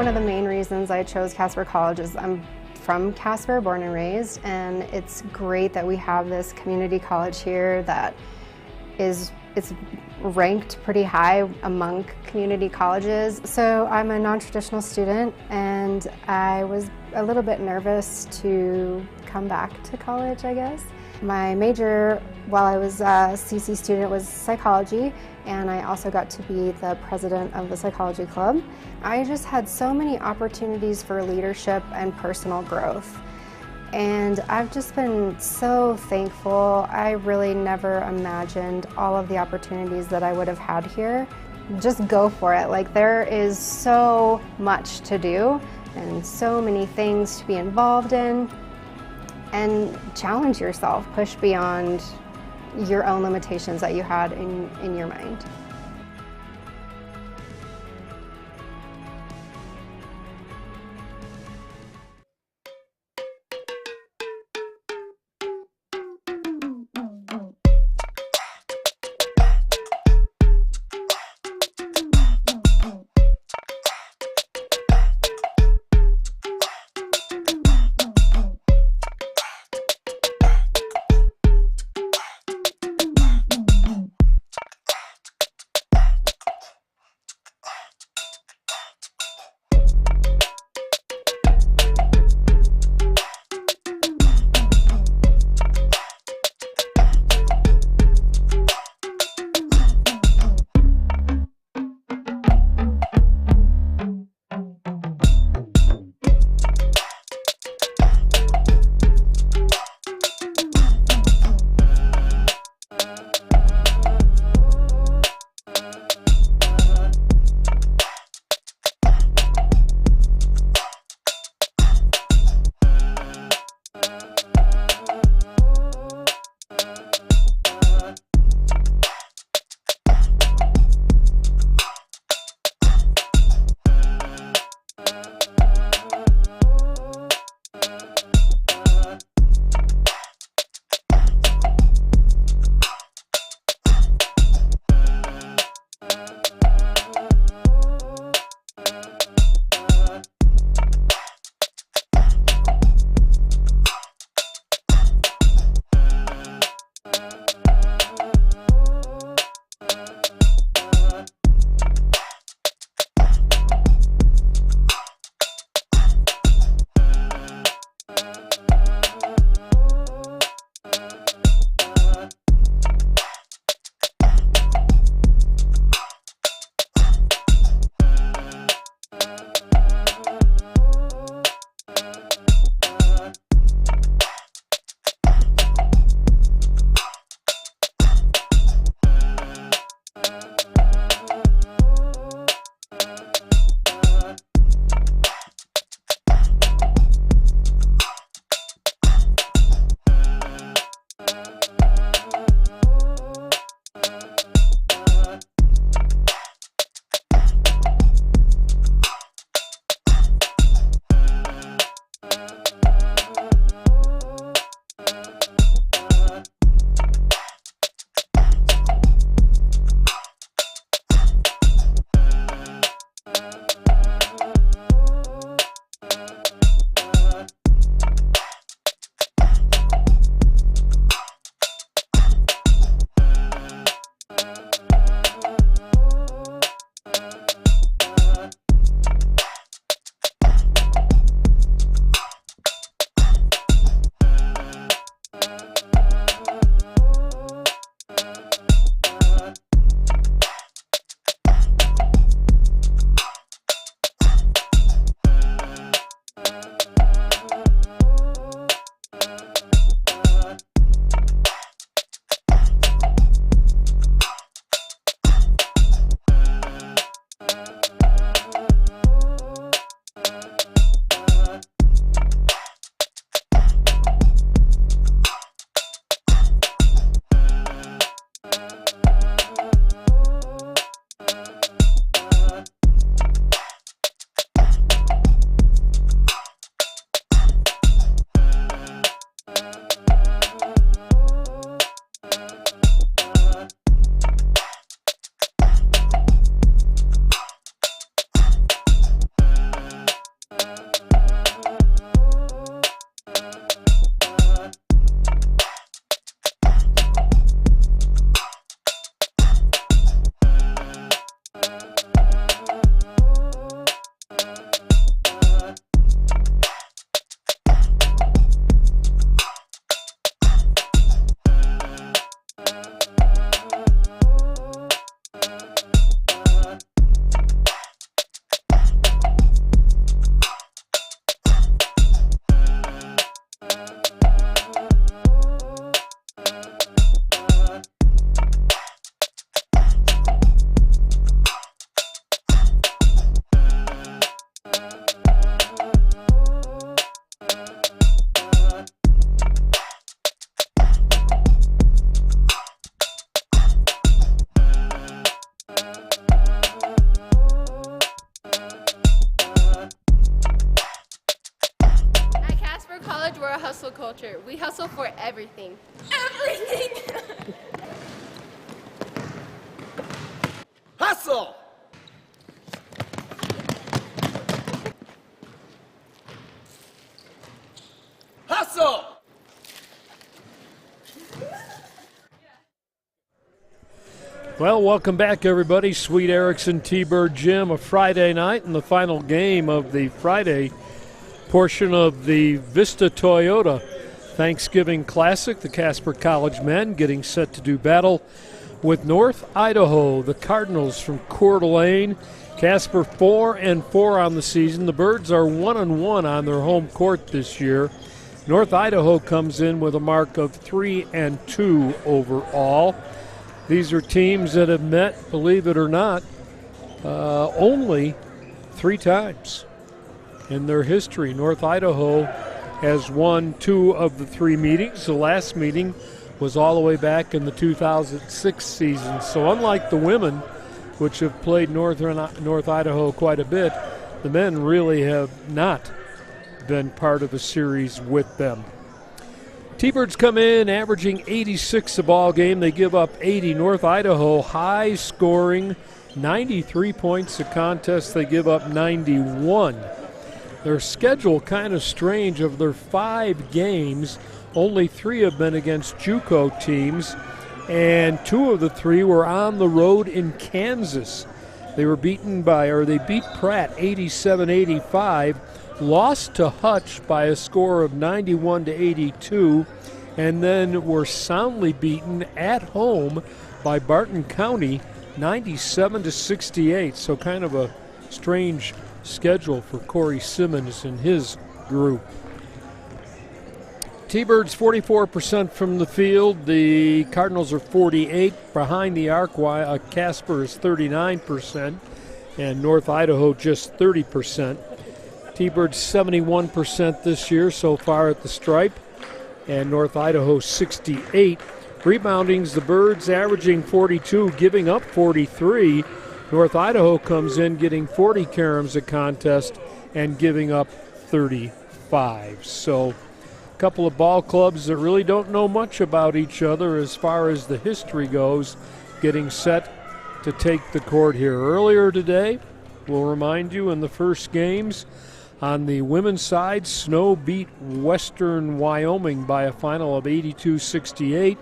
of the main reasons I chose Casper College is I'm from Casper, born and raised, and it's great that we have this community college here that it's ranked pretty high among community colleges. So I'm a non-traditional student, and I was a little bit nervous to come back to college, I guess. My major while I was a CC student was psychology, and I also got to be the president of the psychology club. I just had so many opportunities for leadership and personal growth. And I've just been so thankful. I really never imagined all of the opportunities that I would have had here. Just go for it. Like, there is so much to do and so many things to be involved in. And challenge yourself, push beyond your own limitations that you had in your mind. culture. We hustle for everything. Everything! Hustle! Hustle! Well, welcome back, everybody. Sweet Erickson T-Bird Gym, a Friday night, and the final game of the Friday portion of the Vista Toyota Thanksgiving Classic. The Casper College men getting set to do battle with North Idaho, the Cardinals from Coeur d'Alene. Casper 4-4 on the season. The Birds are 1-1 on their home court this year. North Idaho comes in with a mark of 3-2 overall. These are teams that have met, believe it or not, only 3 times in their history. North Idaho has won 2 of the 3 meetings. The last meeting was all the way back in the 2006 season. So unlike the women, which have played North Idaho quite a bit, the men really have not been part of a series with them. T-Birds come in averaging 86 a ball game. They give up 80. North Idaho, high scoring, 93 points a contest. They give up 91. Their schedule kind of strange. Of their 5 games, only 3 have been against JUCO teams, and 2 of the 3 were on the road in Kansas. They beat Pratt 87-85. Lost to Hutch by a score of 91-82, and then were soundly beaten at home by Barton County 97-68. So kind of a strange schedule for Corey Simmons and his group. T-Birds 44% from the field. The Cardinals are 48%. Behind the arc, Casper is 39%, and North Idaho just 30%. T-Birds 71% this year so far at the stripe, and North Idaho 68%. Rebounding's the Birds averaging 42, giving up 43. North Idaho comes in getting 40 caroms a contest and giving up 35. So a couple of ball clubs that really don't know much about each other as far as the history goes, getting set to take the court here. Earlier today, we'll remind you, in the first games, on the women's side, Snow beat Western Wyoming by a final of 82-68.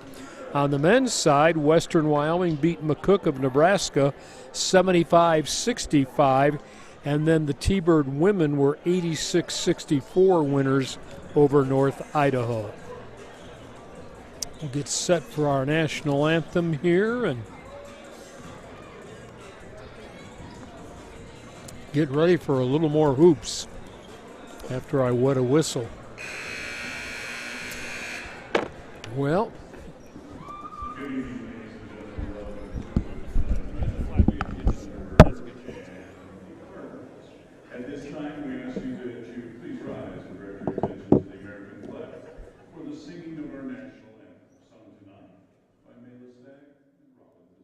On the men's side, Western Wyoming beat McCook of Nebraska 75-65. And then the T-Bird women were 86-64 winners over North Idaho. We'll get set for our national anthem here and get ready for a little more hoops after I wet a whistle. Well, at this time, we ask you that you please rise and direct your attention to the American flag for the singing of our national anthem, sung tonight by Mela Stagg and Robin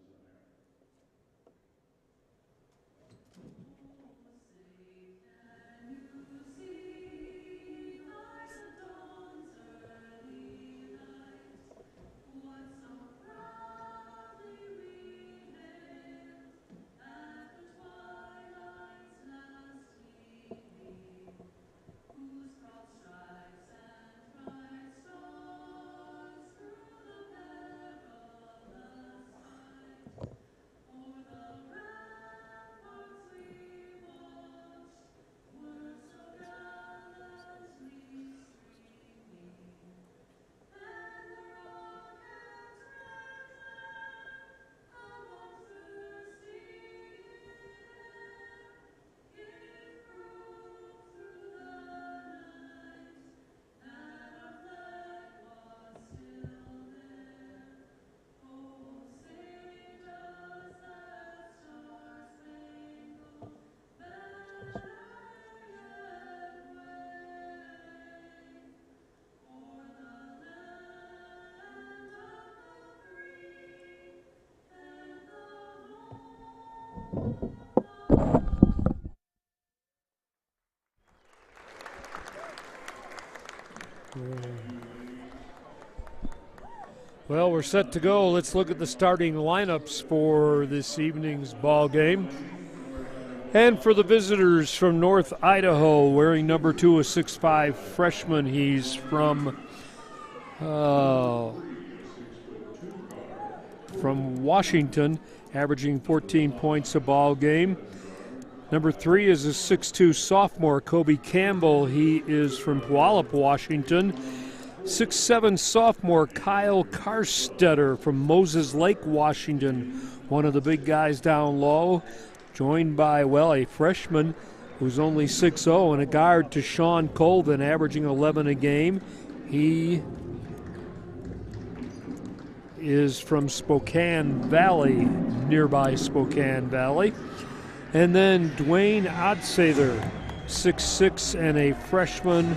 Desire. Well, we're set to go. Let's look at the starting lineups for this evening's ball game. And for the visitors from North Idaho, wearing number 2, a 6'5" freshman. He's from Washington, averaging 14 points a ball game. Number 3 is a 6'2" sophomore, Kobe Campbell. He is from Puyallup, Washington. 6'7" sophomore, Kyle Karstetter from Moses Lake, Washington. One of the big guys down low, joined by, well, a freshman who's only 6'0", and a guard, to Sean Colvin, averaging 11 a game. He is from Spokane Valley, nearby Spokane Valley. And then Dwayne Odsather, 6'6", and a freshman.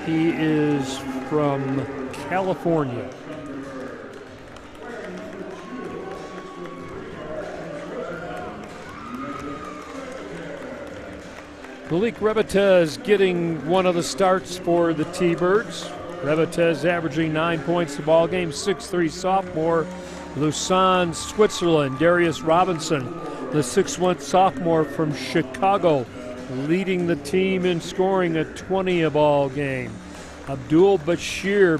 He is from California. Malik Rebetez getting one of the starts for the T-Birds. Rebetez averaging 9 points a ball game. 6'3" sophomore, Lausanne, Switzerland. Darius Robinson, the 6'1" sophomore from Chicago, leading the team in scoring at 20 a ball game. Abdul Bashir, a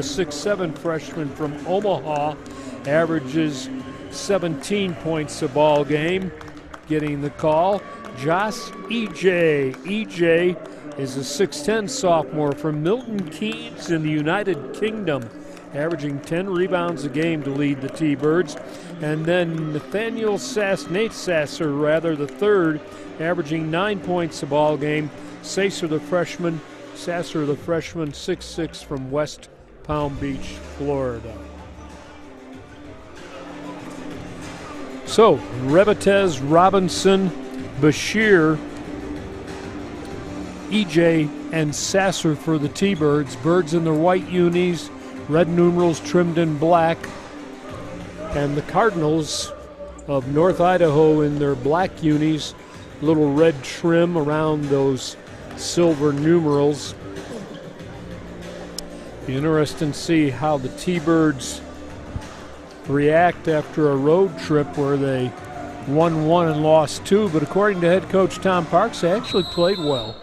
6'7" freshman from Omaha, averages 17 points a ball game, getting the call. Josh EJ is a 6'10" sophomore from Milton Keynes in the United Kingdom, averaging 10 rebounds a game to lead the T-Birds. And then Nate Sasser, the third, averaging 9 points a ball game. Sasser, the freshman, 6'6", from West Palm Beach, Florida. So, Rebetez, Robinson, Bashir, EJ, and Sasser for the T-Birds. Birds in their white unis, red numerals trimmed in black. And the Cardinals of North Idaho in their black unis, little red trim around those silver numerals. Be interesting to see how the T-Birds react after a road trip where they won 1 and lost 2, but according to head coach Tom Parks, they actually played well.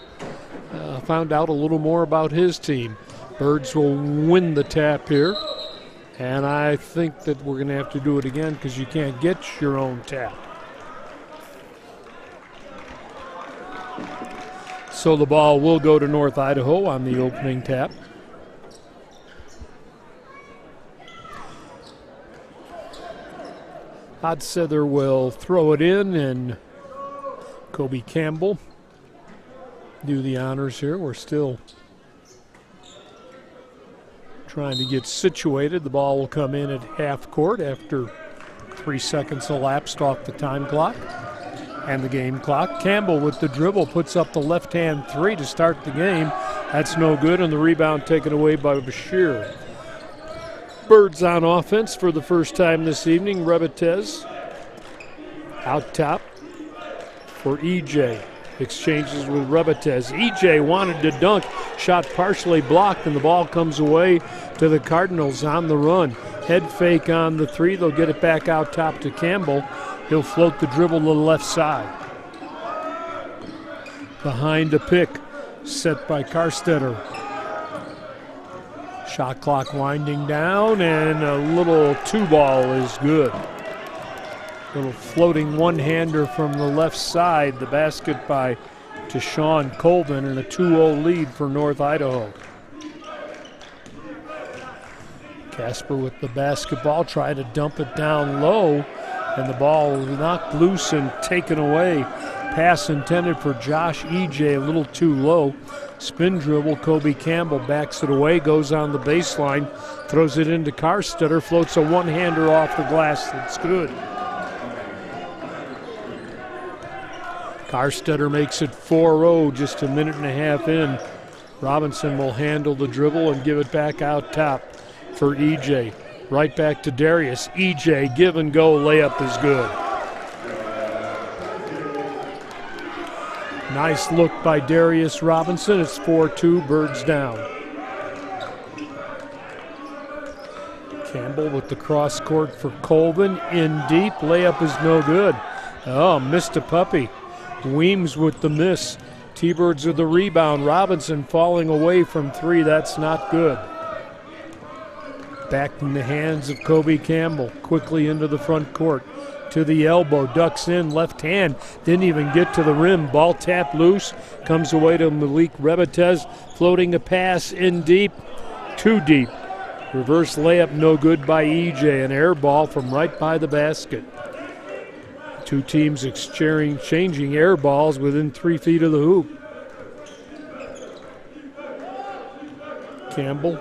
Found out a little more about his team. Birds will win the tap here, and I think that we're going to have to do it again because you can't get your own tap. So the ball will go to North Idaho on the opening tap. Odsather will throw it in, and Kobe Campbell do the honors here. We're still trying to get situated. The ball will come in at half court after 3 seconds elapsed off the time clock and the game clock. Campbell with the dribble puts up the left-hand 3 to start the game. That's no good, and the rebound taken away by Bashir. Birds on offense for the first time this evening. Rebetez out top for EJ. Exchanges with Rebetez. EJ wanted to dunk. Shot partially blocked, and the ball comes away to the Cardinals on the run. Head fake on the 3. They'll get it back out top to Campbell. He'll float the dribble to the left side. Behind a pick set by Karstetter. Shot clock winding down, and a little 2-ball is good. Little floating one-hander from the left side. The basket by Sean Colvin, and a 2-0 lead for North Idaho. Casper with the basketball, tried to dump it down low, and the ball was knocked loose and taken away. Pass intended for Josh EJ, a little too low. Spin dribble, Kobe Campbell backs it away, goes on the baseline, throws it into Karstetter, floats a one-hander off the glass. That's good. Karstetter makes it 4-0 just a minute and a half in. Robinson will handle the dribble and give it back out top for EJ. Right back to Darius. EJ, give and go, layup is good. Nice look by Darius Robinson. It's 4-2, Birds down. Campbell with the cross court for Colvin. In deep, layup is no good. Oh, missed a puppy. Weems with the miss. T-Birds with the rebound. Robinson falling away from three. That's not good. Back in the hands of Kobe Campbell. Quickly into the front court. To the elbow. Ducks in. Left hand. Didn't even get to the rim. Ball tapped loose. Comes away to Malik Rebetez. Floating a pass in deep. Too deep. Reverse layup no good by EJ. An air ball from right by the basket. Two teams exchanging air balls within 3 feet of the hoop. Campbell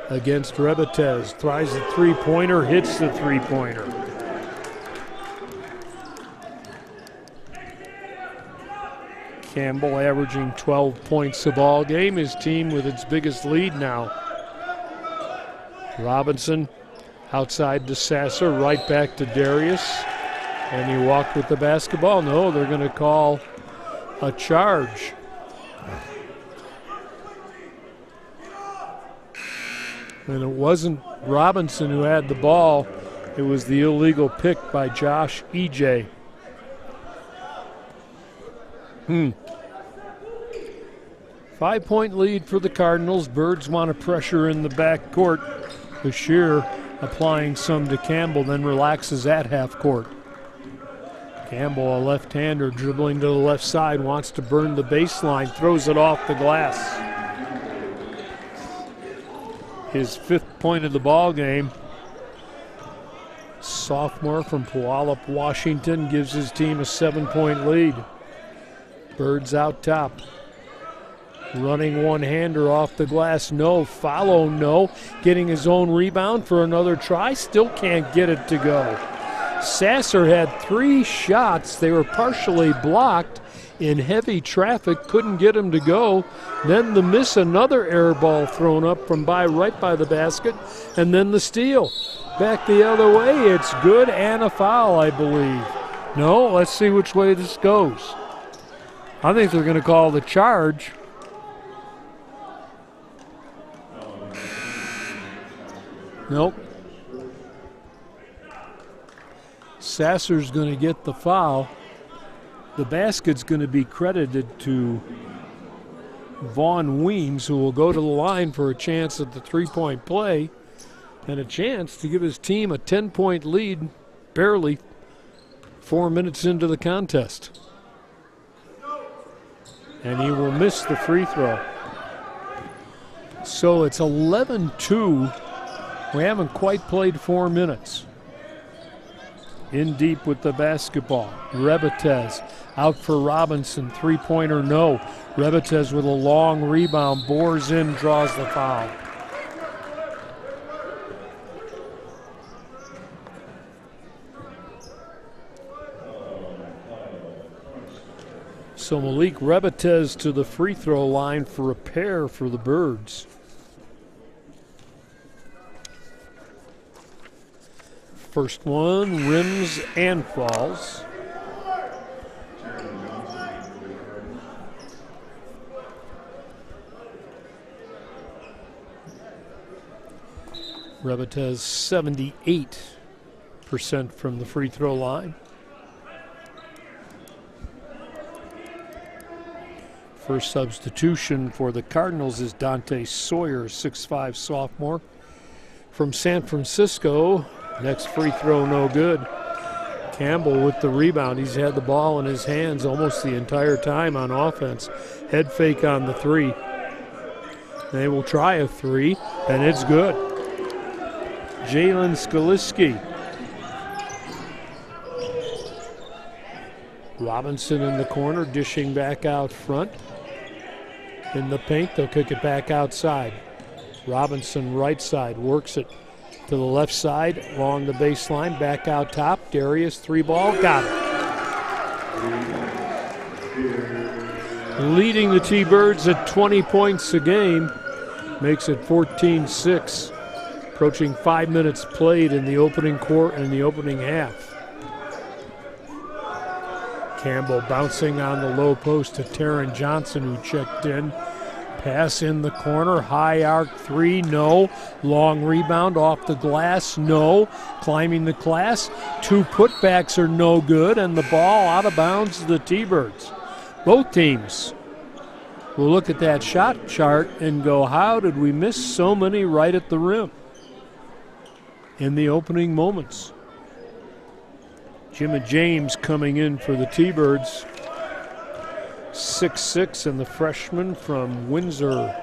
against Rebetez. Tries the three-pointer, hits the three-pointer. Campbell averaging 12 points a ball game. His team with its biggest lead now. Robinson outside to Sasser, right back to Darius. And he walked with the basketball. No, they're going to call a charge. And it wasn't Robinson who had the ball. It was the illegal pick by Josh EJ. 5-point lead for the Cardinals. Birds want to pressure in the back court. Bashir applying some to Campbell, then relaxes at half court. Campbell, a left-hander, dribbling to the left side, wants to burn the baseline, throws it off the glass. His 5th point of the ball game. Sophomore from Puyallup, Washington, gives his team a 7-point lead. Birds out top. Running one-hander off the glass, no. Follow, no. Getting his own rebound for another try, still can't get it to go. Sasser had 3 shots. They were partially blocked in heavy traffic, couldn't get him to go. Then the miss, another air ball thrown up from right by the basket, and then the steal. Back the other way, it's good and a foul, I believe. No, let's see which way this goes. I think they're going to call the charge. Nope. Sasser's going to get the foul. The basket's going to be credited to Vaughn Weems, who will go to the line for a chance at the three-point play and a chance to give his team a 10-point lead barely 4 minutes into the contest. And he will miss the free throw. So it's 11-2. We haven't quite played 4 minutes. In deep with the basketball. Rebetez out for Robinson. Three-pointer, no. Rebetez with a long rebound. Bores in, draws the foul. So Malik Rebetez to the free throw line for a pair for the Birds. First one rims and falls. Rebetez 78% from the free throw line. First substitution for the Cardinals is Dante Sawyer, 6'5" sophomore from San Francisco. Next free throw, no good. Campbell with the rebound. He's had the ball in his hands almost the entire time on offense. Head fake on the three. They will try a three, and it's good. Jalen Skaliski. Robinson in the corner, dishing back out front. In the paint, they'll kick it back outside. Robinson right side, works it to the left side, along the baseline, back out top. Darius, three ball, got it. Leading the T-Birds at 20 points a game, makes it 14-6. Approaching 5 minutes played in the opening quarter and the opening half. Campbell bouncing on the low post to Taron Johnson, who checked in. Pass in the corner, high arc three, no. Long rebound off the glass, no. Climbing the glass, 2 putbacks are no good, and the ball out of bounds to the T-Birds. Both teams will look at that shot chart and go, how did we miss so many right at the rim in the opening moments? Jimmy James coming in for the T-Birds. 6'6", and the freshman from Windsor,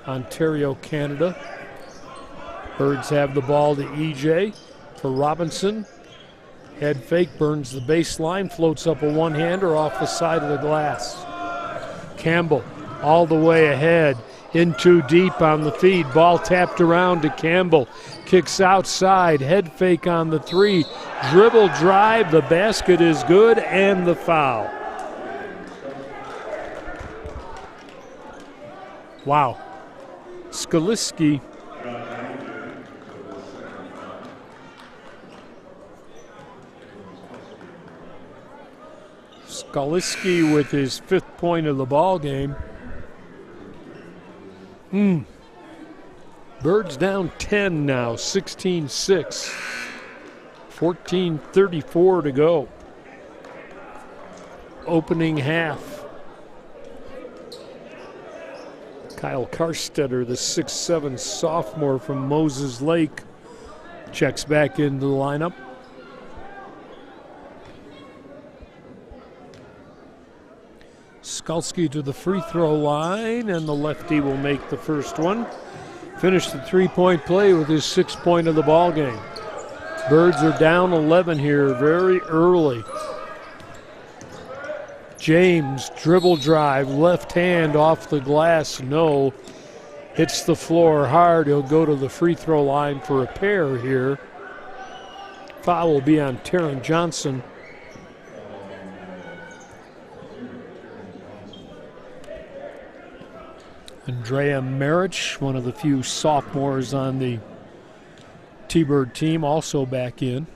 Ontario, Canada. Birds have the ball to EJ for Robinson. Head fake, burns the baseline, floats up a one-hander off the side of the glass. Campbell all the way ahead, in too deep on the feed. Ball tapped around to Campbell. Kicks outside, head fake on the three. Dribble drive, the basket is good, and the foul. Wow. Skaliski with his 5th point of the ball game. Birds down 10 now, 16-6. 14:34 to go. Opening half. Kyle Karstetter, the 6'7" sophomore from Moses Lake, checks back into the lineup. Skalski to the free throw line, and the lefty will make the first one. Finished the 3-point play with his 6th point of the ball game. Birds are down 11 here very early. James, dribble drive, left hand off the glass, no. Hits the floor hard. He'll go to the free throw line for a pair here. Foul will be on Taron Johnson. Andrea Marich, one of the few sophomores on the T-Bird team, also back in.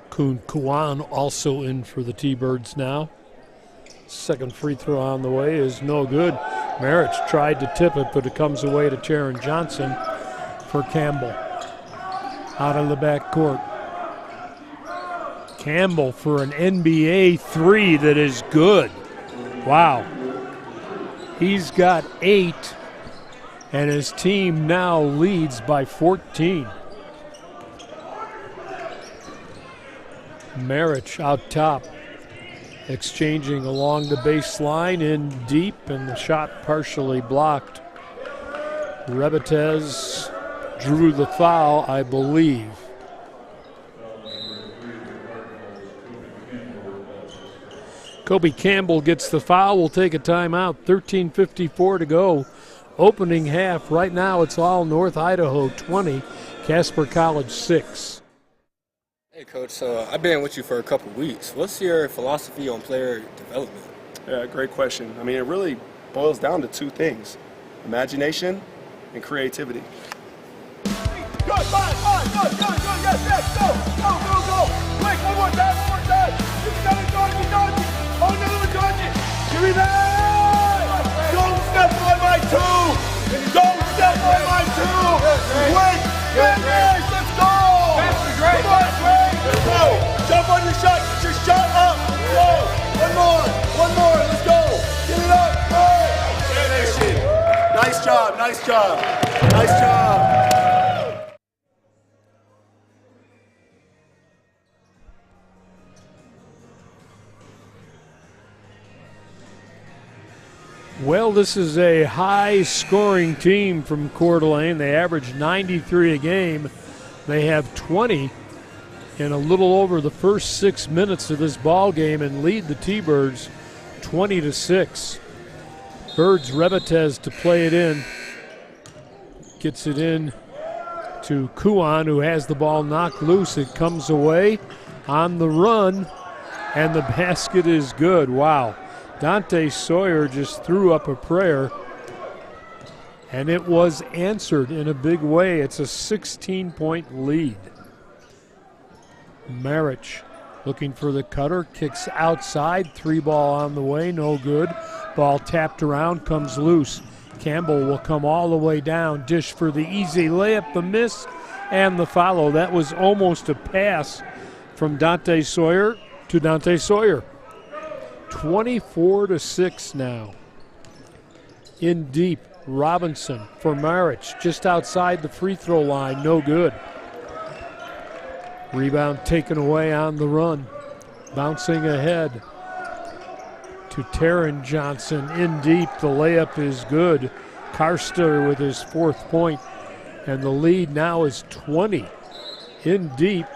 Kuhn Kuan also in for the T-Birds now. Second free throw on the way is no good. Marich tried to tip it, but it comes away to Taron Johnson for Campbell. Out of the back court. Campbell for an NBA 3 that is good. Wow. He's got 8, and his team now leads by 14. Marich out top, exchanging along the baseline in deep, and the shot partially blocked. Rebetez drew the foul, I believe. Kobe Campbell gets the foul. We'll take a timeout. 13:54 to go. Opening half. Right now it's all North Idaho 20, Casper College 6. Hey, Coach. I've been with you for a couple weeks. What's your philosophy on player development? Yeah, great question. I mean, it really boils down to 2 things: imagination and creativity. Good, fine, good, yes, go, quick, one more time, you got it, Georgie, oh, another one, Georgie, give me that, don't step on my 2, don't step on my 2, quick, finish, let's go, come on, Greg, let's go, jump on your shot, get your shot up, go, one more, let's go, get it up, go, finish it, nice job, nice job. Well, this is a high-scoring team from Coeur d'Alene. They average 93 a game. They have 20 in a little over the first 6 minutes of this ball game and lead the T-Birds 20-6. Birds Rebetez to play it in. Gets it in to Kuan, who has the ball knocked loose. It comes away on the run, and the basket is good. Wow. Dante Sawyer just threw up a prayer, and it was answered in a big way. It's a 16-point lead. Marich looking for the cutter, kicks outside, 3 ball on the way, no good. Ball tapped around, comes loose. Campbell will come all the way down, dish for the easy layup, the miss, and the follow. That was almost a pass from Dante Sawyer to Dante Sawyer. 24-6 now. In deep, Robinson for Marich, just outside the free throw line, no good. Rebound taken away on the run. Bouncing ahead to Taryn Johnson. In deep, the layup is good. Karster with his 4th point, and the lead now is 20. In deep.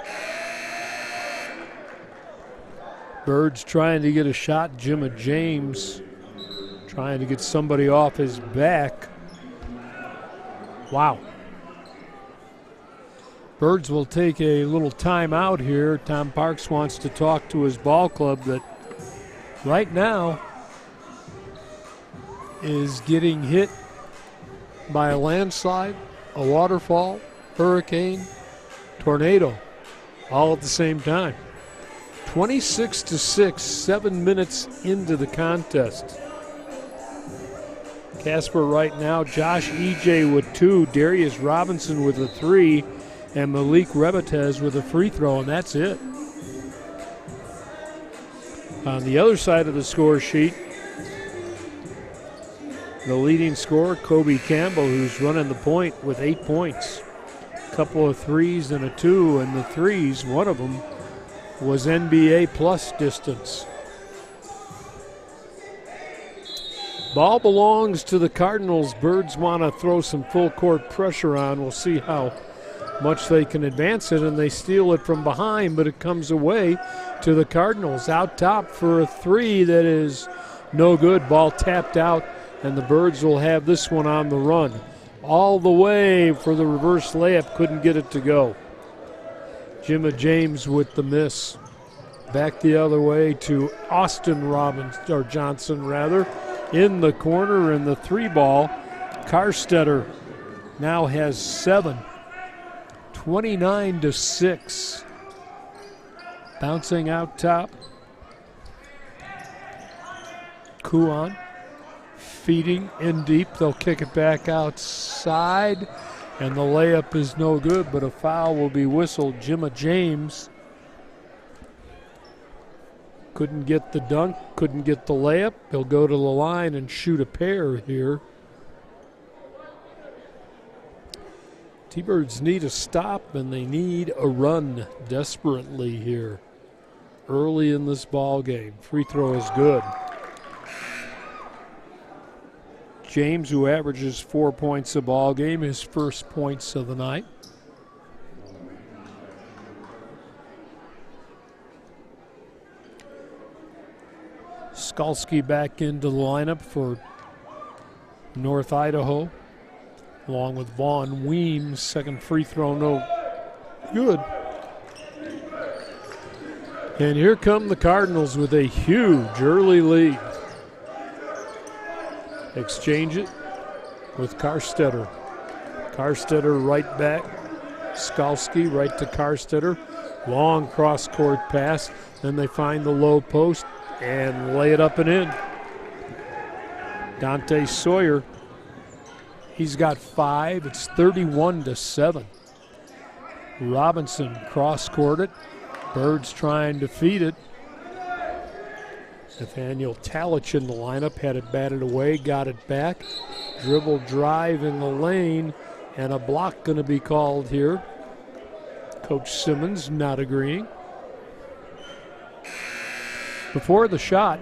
Birds trying to get a shot. Jimma James trying to get somebody off his back. Wow. Birds will take a little timeout here. Tom Parks wants to talk to his ball club that right now is getting hit by a landslide, a waterfall, hurricane, tornado, all at the same time. 26-6, 7 minutes into the contest. Casper right now, Josh EJ with 2, Darius Robinson with a 3, and Malik Rebetez with a free throw, and that's it. On the other side of the score sheet, the leading scorer, Kobe Campbell, who's running the point with 8 points. A couple of threes and a 2, and the threes, one of them was NBA plus distance. Ball belongs to the Cardinals. Birds want to throw some full court pressure on. We'll see how much they can advance it, and they steal it from behind, but it comes away to the Cardinals. Out top for a 3 that is no good. Ball tapped out, and the Birds will have this one on the run. All the way for the reverse layup, couldn't get it to go. Jimma James with the miss. Back the other way to Austin Johnson in the corner, and the 3 ball. Karstetter now has 7. 29-6. Bouncing out top. Kuon feeding in deep. They'll kick it back outside, and the layup is no good, but a foul will be whistled. Jimma James couldn't get the dunk, couldn't get the layup. He'll go to the line and shoot a pair here. T-Birds need a stop, and they need a run desperately here early in this ball game. Free throw is good. James, who averages 4 points a ball game, his first points of the night. Skalski back into the lineup for North Idaho, along with Vaughn Weems. Second free throw, no good. And here come the Cardinals with a huge early lead. Exchange it with Karstetter. Karstetter right back. Skalski right to Karstetter. Long cross-court pass. Then they find the low post and lay it up and in. Dante Sawyer, he's got 5. It's 31-7. Robinson cross-courted. Birds trying to feed it. Nathaniel Talich in the lineup, had it batted away, got it back. Dribble drive in the lane, and a block going to be called here. Coach Simmons not agreeing. Before the shot,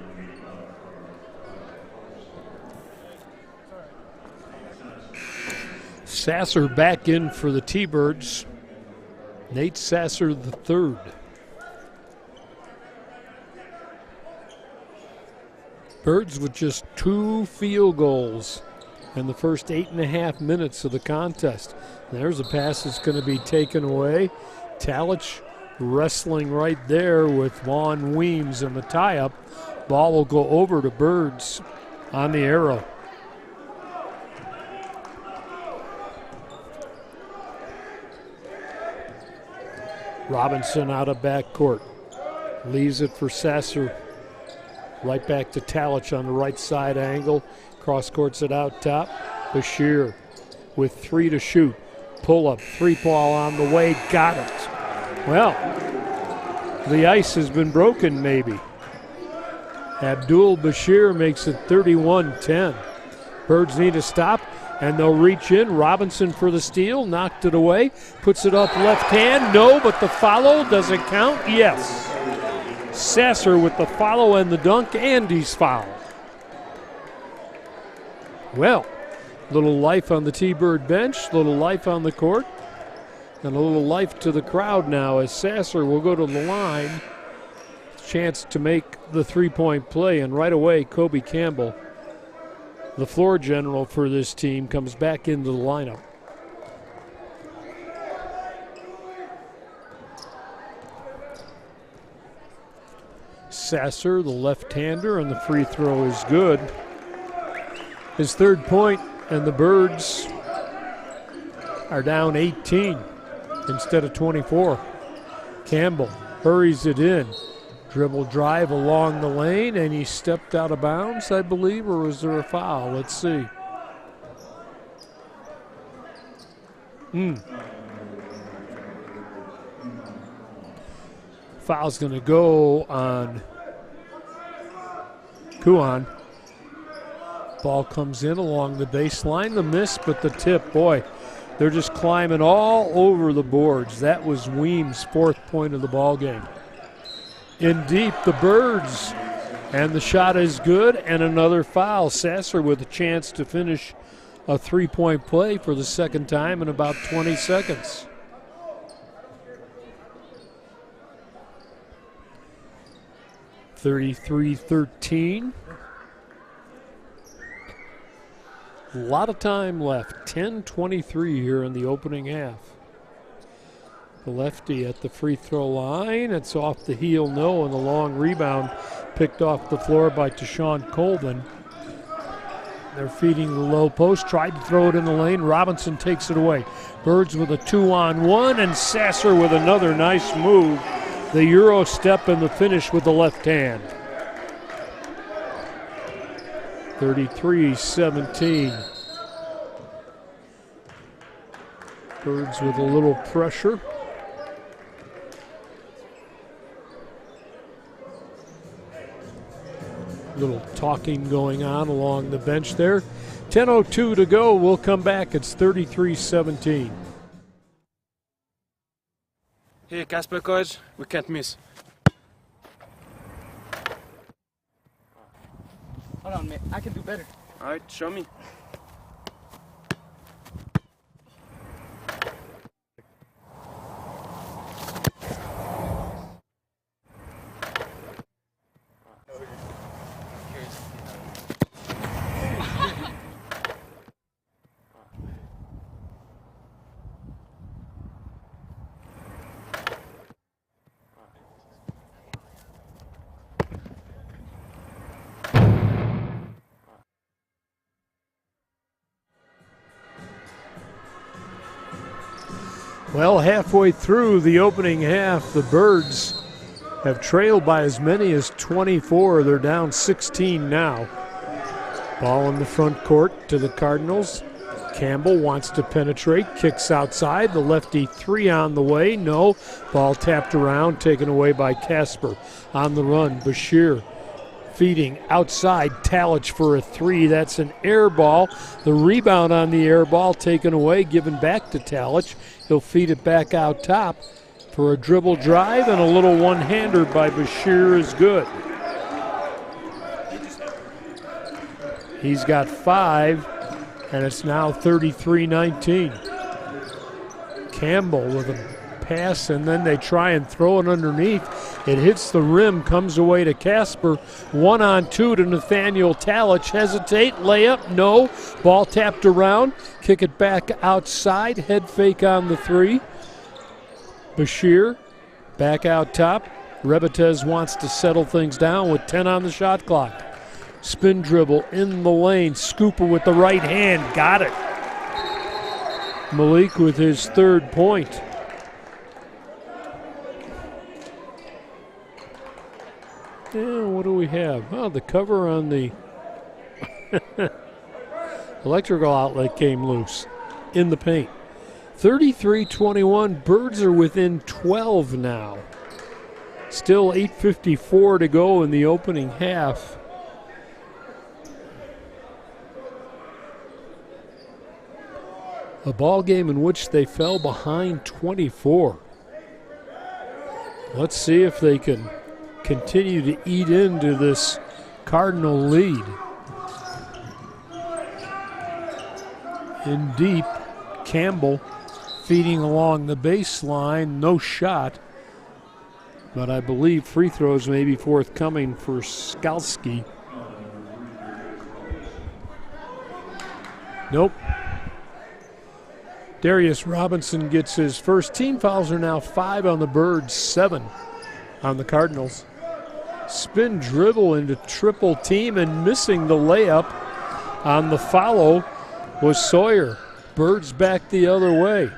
Sasser back in for the T-Birds. Nate Sasser III. Birds with just 2 field goals in the first 8.5 minutes of the contest. There's a pass that's going to be taken away. Talich wrestling right there with Vaughn Weems in the tie-up. Ball will go over to Birds on the arrow. Robinson out of backcourt. Leaves it for Sasser. Right back to Talich on the right side angle. Cross courts it out top. Bashir with 3 to shoot. Pull up, 3-ball on the way, got it. Well, the ice has been broken maybe. Abdul Bashir makes it 31-10. Birds need to stop, and they'll reach in. Robinson for the steal, knocked it away, puts it up left hand. No, but the follow, does it count? Yes. Sasser with the follow and the dunk, and he's fouled. Well, little life on the T-Bird bench, little life on the court, and a little life to the crowd now as Sasser will go to the line. Chance to make the 3-point play, and right away Kobe Campbell, the floor general for this team, comes back into the lineup. Sasser, the left-hander, and the free throw is good. His 3rd point, and the Birds are down 18 instead of 24. Campbell hurries it in. Dribble drive along the lane, and he stepped out of bounds, I believe, or was there a foul? Let's see. Foul's going to go on Kuan. Ball comes in along the baseline. The miss, but the tip. Boy, they're just climbing all over the boards. That was Weems' 4th point of the ball game. In deep, the Birds, and the shot is good, and another foul. Sasser with a chance to finish a 3-point play for the 2nd time in about 20 seconds. (33-13). A lot of time left. 10:23 here in the opening half. The lefty at the free throw line. It's off the heel, no, and the long rebound picked off the floor by Tashawn Colvin. They're feeding the low post. Tried to throw it in the lane. Robinson takes it away. Birds with a 2-on-1, and Sasser with another nice move. The Euro step and the finish with the left hand. 33-17. Birds with a little pressure. Little talking going on along the bench there. 10:02 to go. We'll come back. It's 33-17. Hey, Casper, coach. We can't miss. Hold on, mate. I can do better. All right, show me. Well, halfway through the opening half, the Birds have trailed by as many as 24. They're down 16 now. Ball in the front court to the Cardinals. Campbell wants to penetrate, kicks outside. The lefty 3 on the way. No. Ball tapped around, taken away by Casper. On the run, Bashir feeding outside. Talich for a 3. That's an air ball. The rebound on the air ball taken away, given back to Talich. He'll feed it back out top for a dribble drive, and a little one-hander by Bashir is good. He's got 5, and it's now 33-19. Campbell with a pass, and then they try and throw it underneath. It hits the rim, comes away to Casper. 1-on-2 to Nathaniel Talich. Hesitate, layup, no. Ball tapped around. Kick it back outside. Head fake on the 3. Bashir back out top. Rebetez wants to settle things down with 10 on the shot clock. Spin dribble in the lane. Scooper with the right hand. Got it. Malik with his 3rd point. what do we have? Oh, the cover on the electrical outlet came loose in the paint. 33-21, Birds are within 12 now. Still 8:54 to go in the opening half. A ball game in which they fell behind 24. Let's see if they can continue to eat into this Cardinal lead. In deep, Campbell feeding along the baseline, no shot. But I believe free throws may be forthcoming for Skalski. Nope. Darius Robinson gets his first. Team fouls are now 5 on the Birds, 7 on the Cardinals. Spin dribble into triple team, and missing the layup on the follow was Sawyer. Birds back the other way.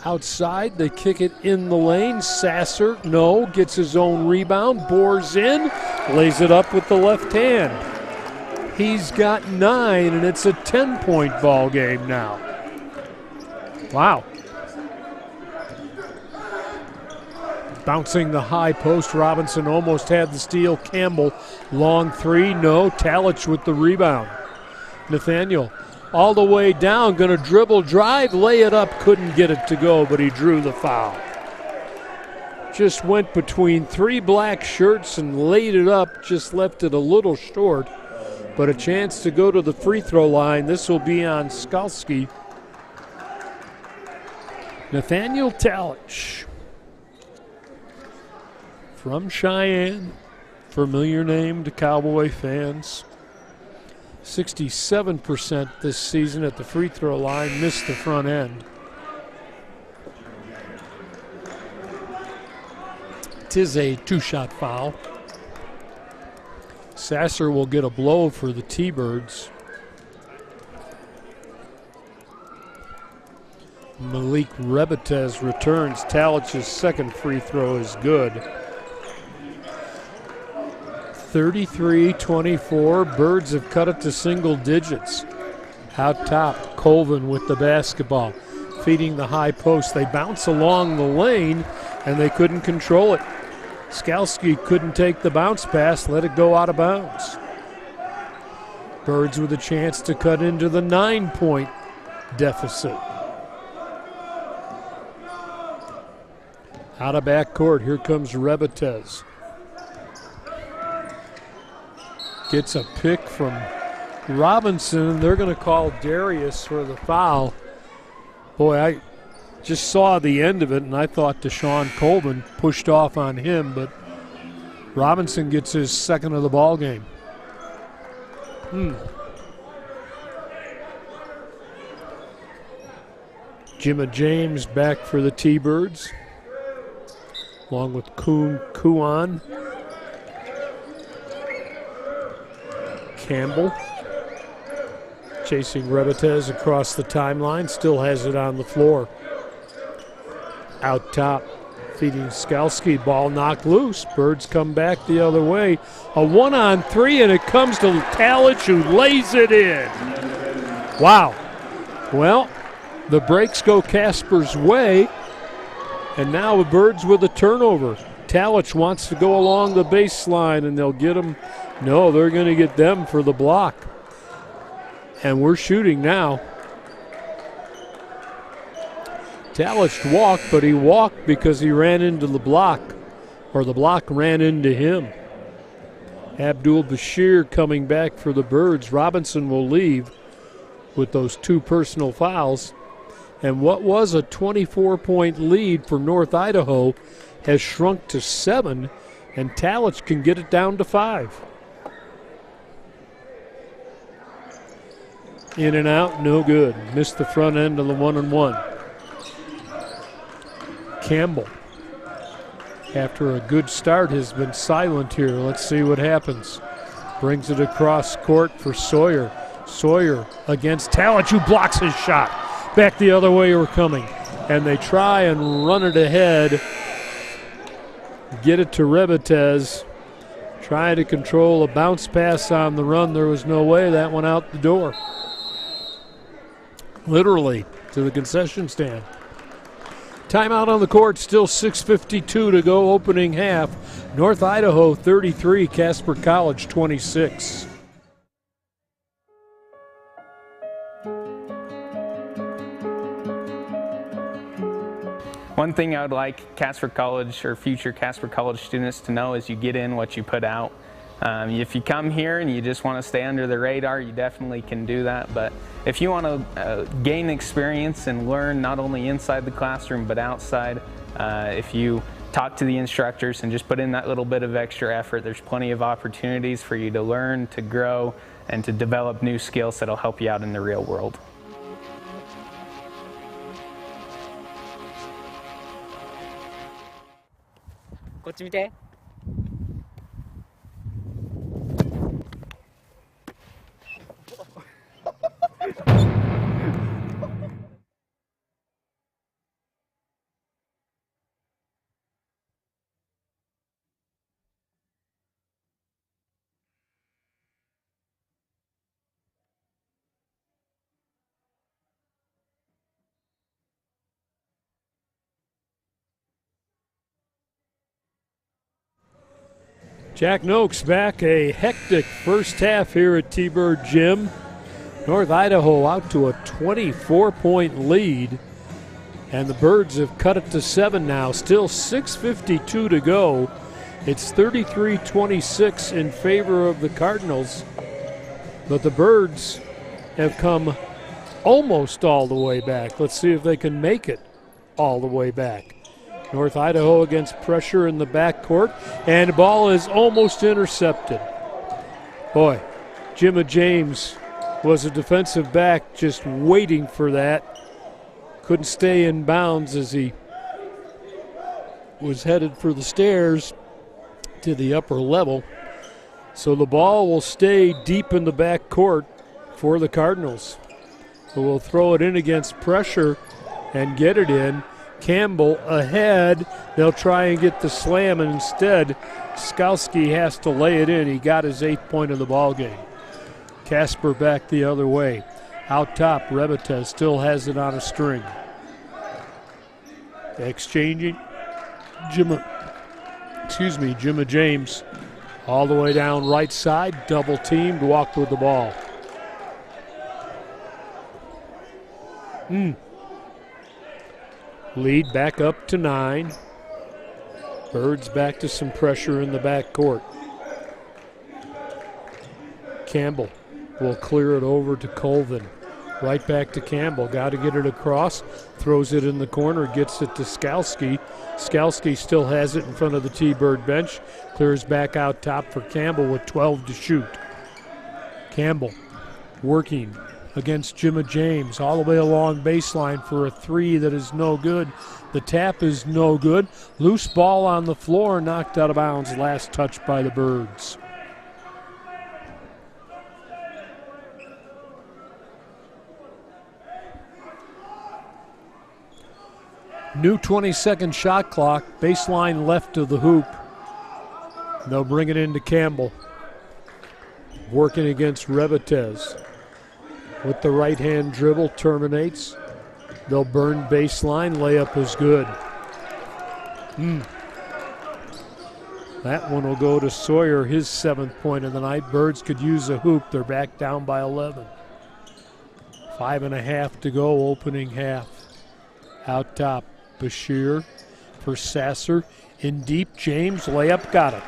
Outside, they kick it in the lane. Sasser, no, gets his own rebound, bores in, lays it up with the left hand. He's got 9, and it's a 10-point ball game now. Wow. Bouncing the high post, Robinson almost had the steal. Campbell, long three, no. Talich with the rebound. Nathaniel all the way down, going to dribble, drive, lay it up, couldn't get it to go, but he drew the foul. Just went between 3 black shirts and laid it up, just left it a little short, but a chance to go to the free throw line. This will be on Skalski. Nathaniel Talich from Cheyenne, familiar name to Cowboy fans. 67% this season at the free throw line, missed the front end. Tis a 2-shot foul. Sasser will get a blow for the T-Birds. Malik Rebetez returns. Talich's second free throw is good. 33-24, Birds have cut it to single digits. Out top, Colvin with the basketball, feeding the high post. They bounce along the lane, and they couldn't control it. Skalski couldn't take the bounce pass, let it go out of bounds. Birds with a chance to cut into the 9-point deficit. Out of backcourt, here comes Rebetez. Gets a pick from Robinson. They're going to call Darius for the foul. Boy, I just saw the end of it, and I thought Deshaun Colvin pushed off on him, but Robinson gets his second of the ball game. Jimma James back for the T-Birds, along with Kuan. Campbell chasing Rebetez across the timeline, still has it on the floor. Out top, feeding Skalski, ball knocked loose. Birds come back the other way. A 1-on-3, and it comes to Talich, who lays it in. Wow. Well, the breaks go Casper's way, and now the Birds with a turnover. Talich wants to go along the baseline, and they'll get him. No, they're going to get them for the block. And we're shooting now. Talich walked, but he walked because he ran into the block, or the block ran into him. Abdul Bashir coming back for the Birds. Robinson will leave with those 2 personal fouls. And what was a 24-point lead for North Idaho has shrunk to 7, and Talich can get it down to 5. In and out, no good. Missed the front end of the 1-on-1. Campbell, after a good start, has been silent here. Let's see what happens. Brings it across court for Sawyer. Sawyer against Talich, who blocks his shot. Back the other way we're coming. And they try and run it ahead. Get it to Rebetez. Trying to control a bounce pass on the run. There was no way. That went out the door. Literally to the concession stand. Timeout on the court, still 6:52 to go, opening half. North Idaho 33, Casper College 26. One thing I would like Casper College or future Casper College students to know is you get in what you put out. If you come here and you just want to stay under the radar, you definitely can do that. But if you want to gain experience and learn not only inside the classroom but outside, if you talk to the instructors and just put in that little bit of extra effort, there's plenty of opportunities for you to learn, to grow, and to develop new skills that'll help you out in the real world. Jack Noakes back, a hectic first half here at T-Bird Gym. North Idaho out to a 24-point lead, and the Birds have cut it to 7 now. Still 6:52 to go. It's 33-26 in favor of the Cardinals, but the Birds have come almost all the way back. Let's see if they can make it all the way back. North Idaho against pressure in the backcourt, and the ball is almost intercepted. Boy, Jimma James was a defensive back just waiting for that. Couldn't stay in bounds as he was headed for the stairs to the upper level. So the ball will stay deep in the backcourt for the Cardinals, who will throw it in against pressure and get it in. Campbell ahead. They'll try and get the slam, and instead Skalski has to lay it in. He got his 8th point of the ball game. Casper back the other way. Out top, Rebetez still has it on a string. Exchanging. Jimma James all the way down right side, double teamed, walked with the ball. Lead back up to 9. Birds back to some pressure in the backcourt. Campbell will clear it over to Colvin. Right back to Campbell. Got to get it across. Throws it in the corner. Gets it to Skalski. Skalski still has it in front of the T-Bird bench. Clears back out top for Campbell with 12 to shoot. Campbell working against Jimma James all the way along baseline for a 3 that is no good. The tap is no good. Loose ball on the floor, knocked out of bounds. Last touch by the Birds. New 20-second shot clock, baseline left of the hoop. They'll bring it into Campbell. Working against Rebetez. With the right-hand dribble, terminates. They'll burn baseline. Layup is good. That one will go to Sawyer, his 7th point of the night. Birds could use a hoop. They're back down by 11. 5.5 to go, opening half. Out top, Bashir for Sasser. In deep, James, layup, got it.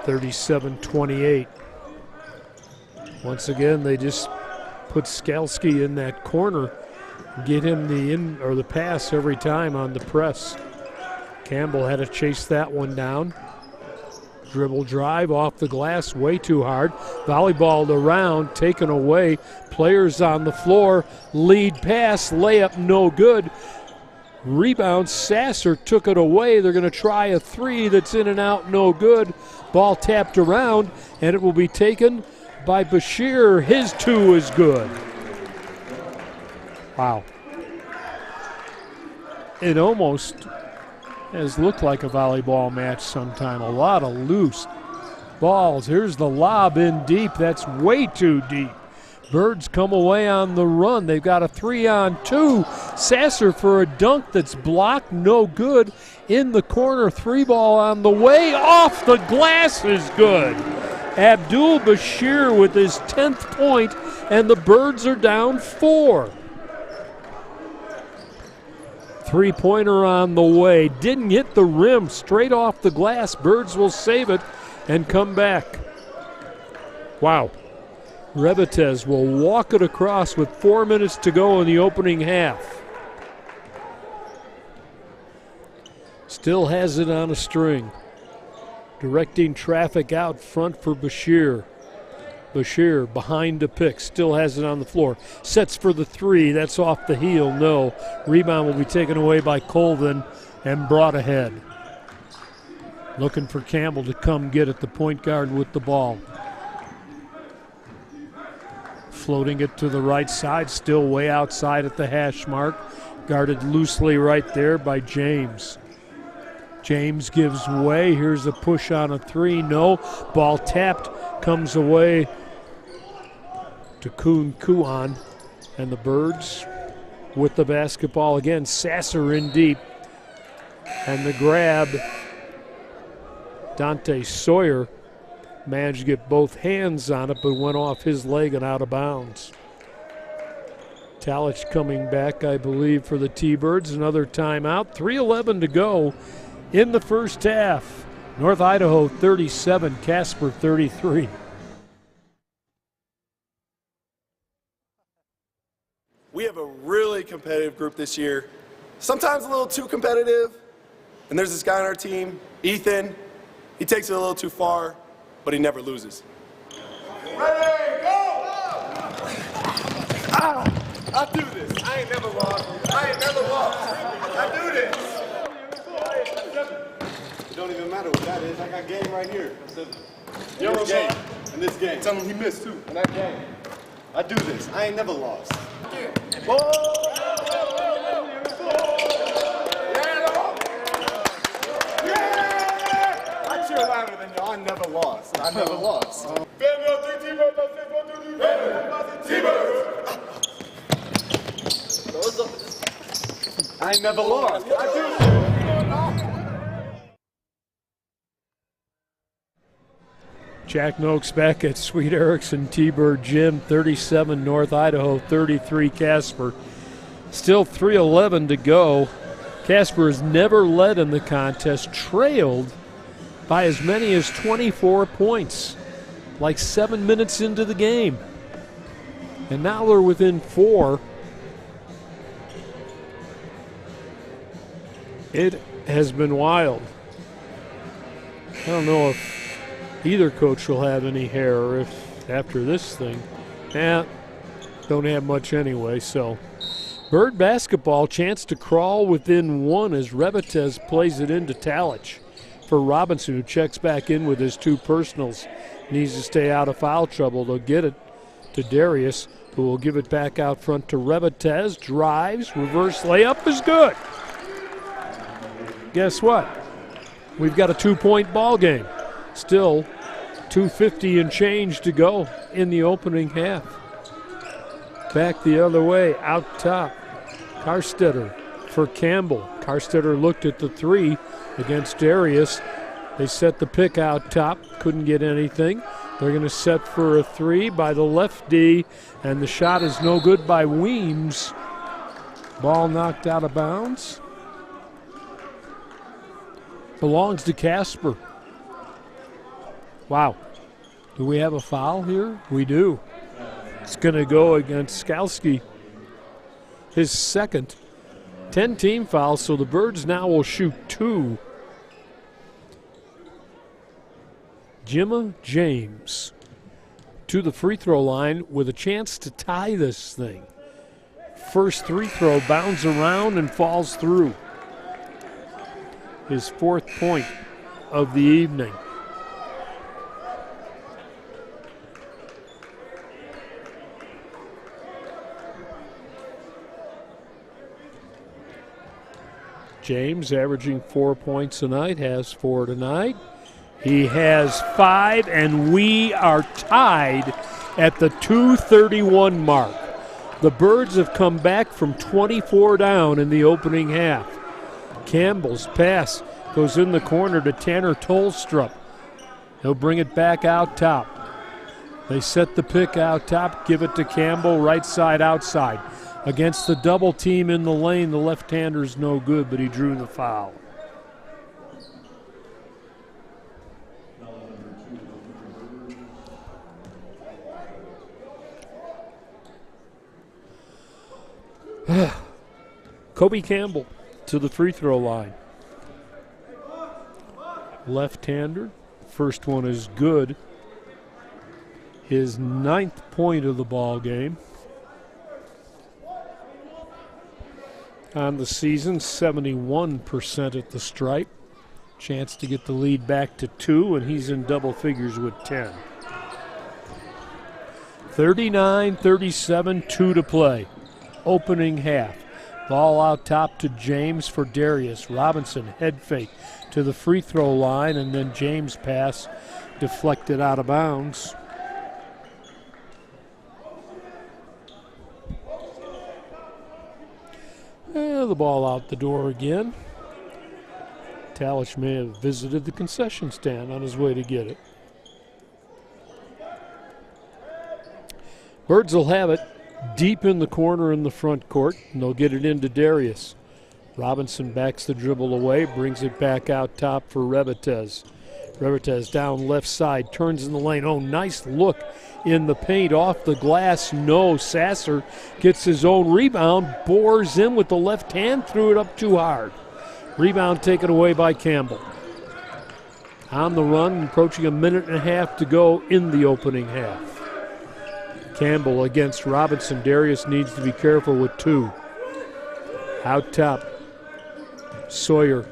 37-28. Once again, they just put Skalski in that corner, get him the pass every time on the press. Campbell had to chase that one down. Dribble drive off the glass, way too hard. Volleyballed around, taken away. Players on the floor, lead pass, layup no good. Rebound, Sasser took it away. They're going to try a 3 that's in and out, no good. Ball tapped around, and it will be taken by Bashir. His 2 is good. Wow. It almost has looked like a volleyball match sometime. A lot of loose balls. Here's the lob in deep. That's way too deep. Birds come away on the run. They've got a 3-on-2. Sasser for a dunk that's blocked, no good. In the corner, 3-ball on the way. Off the glass is good. Abdul Bashir with his 10th point, and the Birds are down 4. 3-pointer on the way. Didn't hit the rim, straight off the glass. Birds will save it and come back. Wow. Rebetez will walk it across with 4 minutes to go in the opening half. Still has it on a string. Directing traffic out front for Bashir. Bashir behind the pick, still has it on the floor. Sets for the 3, that's off the heel, no. Rebound will be taken away by Colvin and brought ahead. Looking for Campbell to come get it, the point guard with the ball. Floating it to the right side, still way outside at the hash mark. Guarded loosely right there by James. James gives way. Here's a push on a 3. No. Ball tapped. Comes away to Kuan. And the Birds with the basketball again. Sasser in deep. And the grab. Dante Sawyer managed to get both hands on it, but went off his leg and out of bounds. Talich coming back, I believe, for the T-Birds. Another timeout. 3:11 to go in the first half. North Idaho 37, Casper 33. We have a really competitive group this year. Sometimes a little too competitive. And there's this guy on our team, Ethan. He takes it a little too far, but he never loses. Ready, go! I do this. I ain't never lost. I do this. It don't even matter what that is. I got game right here. In this game. Tell him he missed too. In that game. I do this. I ain't never lost. I cheer louder than y'all. I never lost. I never lost. I ain't never lost. I do. Jack Noakes back at Sweet Erickson T-Bird Gym, 37 North Idaho, 33 Casper. Still 3:11 to go. Casper has never led in the contest, trailed by as many as 24 points, like 7 minutes into the game. And now they're within 4. It has been wild. I don't know if either coach will have any hair, or if after this thing, don't have much anyway. So Bird basketball, chance to crawl within 1 as Rebetez plays it into Talich for Robinson, who checks back in with his 2 personals. Needs to stay out of foul trouble. They'll get it to Darius, who will give it back out front to Rebetez. Drives, reverse layup is good. Guess what? We've got a 2-point ball game. Still 2:50 and change to go in the opening half. Back the other way, out top. Karstetter for Campbell. Karstetter looked at the 3 against Darius. They set the pick out top, couldn't get anything. They're going to set for a 3 by the left D, and the shot is no good by Weems. Ball knocked out of bounds. Belongs to Casper. Wow. Do we have a foul here? We do. It's going to go against Skalski. His second. 10 team fouls, so the Birds now will shoot 2. Jimma James to the free throw line with a chance to tie this thing. First free throw bounds around and falls through. His 4th point of the evening. James averaging 4 points a night, has 4 tonight. He has 5, and we are tied at the 2:31 mark. The Birds have come back from 24 down in the opening half. Campbell's pass goes in the corner to Tanner Tolstrup. He'll bring it back out top. They set the pick out top, give it to Campbell, right side, outside. Against the double team in the lane, the left-hander's no good, but he drew the foul. Kobe Campbell to the free throw line. Left-hander. First one is good. His 9th point of the ball game. On the season, 71% at the stripe. Chance to get the lead back to 2, and he's in double figures with 10. 39-37, 2 to play. Opening half. Ball out top to James for Darius. Robinson head fake to the free throw line, and then James' pass deflected out of bounds. The ball out the door again. Talish may have visited the concession stand on his way to get it. Birds will have it deep in the corner in the front court, and they'll get it into Darius. Robinson backs the dribble away, brings it back out top for Revetez. Revetez down left side, turns in the lane. Oh, nice look in the paint, off the glass. No, Sasser gets his own rebound, bores in with the left hand, threw it up too hard. Rebound taken away by Campbell. On the run, approaching a minute and a half to go in the opening half. Campbell against Robinson. Darius needs to be careful with 2. Out top, Sawyer.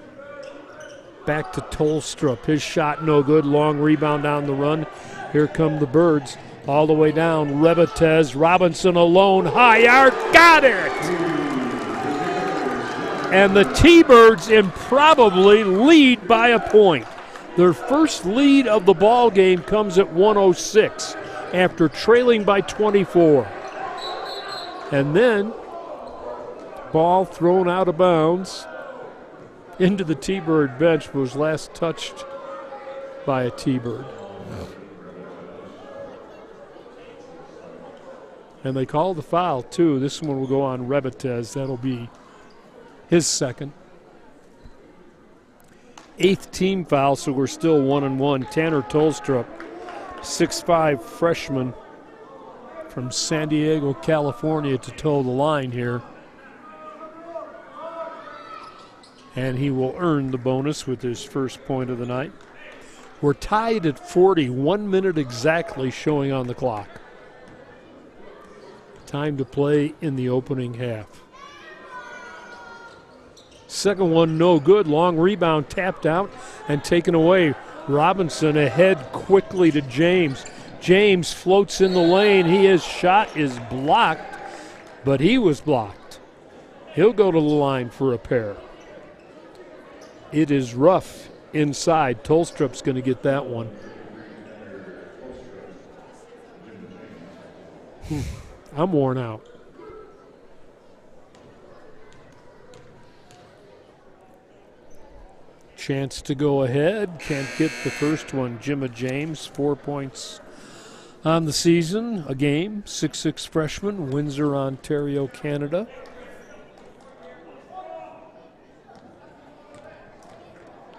Back to Tolstrup. His shot no good. Long rebound down the run. Here come the Birds. All the way down. Revetez. Robinson alone. High arc. Got it! And the T-Birds improbably lead by a point. Their first lead of the ball game comes at 106 after trailing by 24. And then ball thrown out of bounds into the T-Bird bench, was last touched by a T-Bird. And they call the foul, too. This one will go on Revetez. That'll be his second. 8th team foul, so we're still 1-1. Tanner Tolstrup, 6'5" freshman from San Diego, California, to toe the line here. And he will earn the bonus with his first point of the night. We're tied at 40, 1 minute exactly showing on the clock. Time to play in the opening half. Second one no good. Long rebound tapped out and taken away. Robinson ahead quickly to James. James floats in the lane. His shot is blocked, but he was blocked. He'll go to the line for a pair. It is rough inside. Tolstrup's going to get that one. I'm worn out. Chance to go ahead. Can't get the first one. Jimma James, 4 points on the season, a game. 6'6" freshman, Windsor, Ontario, Canada.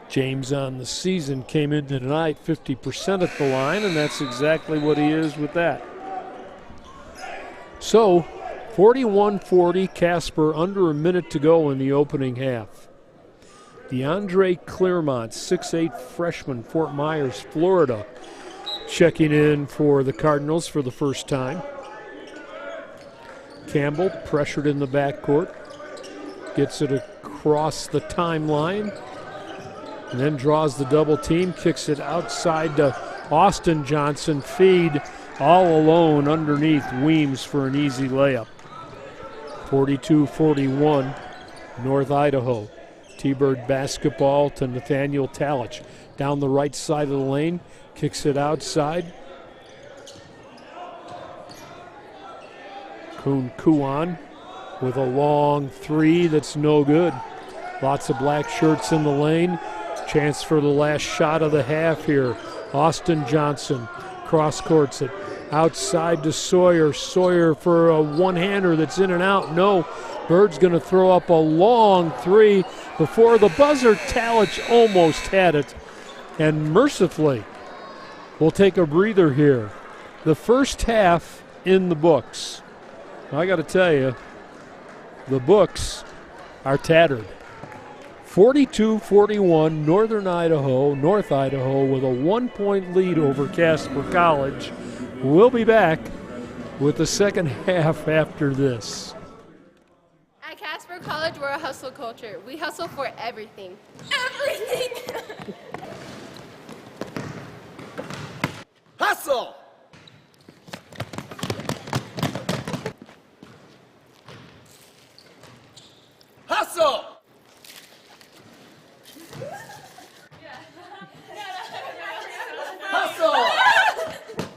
James on the season came into tonight 50% at the line, and that's exactly what he is with that. So, 41-40, Casper, under a minute to go in the opening half. DeAndre Clearmont, 6'8" freshman, Fort Myers, Florida, checking in for the Cardinals for the first time. Campbell pressured in the backcourt, gets it across the timeline, and then draws the double team, kicks it outside to Austin Johnson. Feed all alone underneath Weems for an easy layup. 42-41, North Idaho. T-Bird basketball to Nathaniel Talich. Down the right side of the lane, kicks it outside. Kuan with a long three that's no good. Lots of black shirts in the lane. Chance for the last shot of the half here. Austin Johnson cross courts it. Outside to Sawyer. Sawyer for a one-hander that's in and out. No. Bird's going to throw up a long three before the buzzer. Talich almost had it. And mercifully, we'll take a breather here. The first half in the books. I got to tell you, the books are tattered. 42-41, North Idaho with a 1-point lead over Casper College. We'll be back with the second half after this. At Casper College, we're a hustle culture. We hustle for everything. Everything! Hustle! Hustle! Hustle!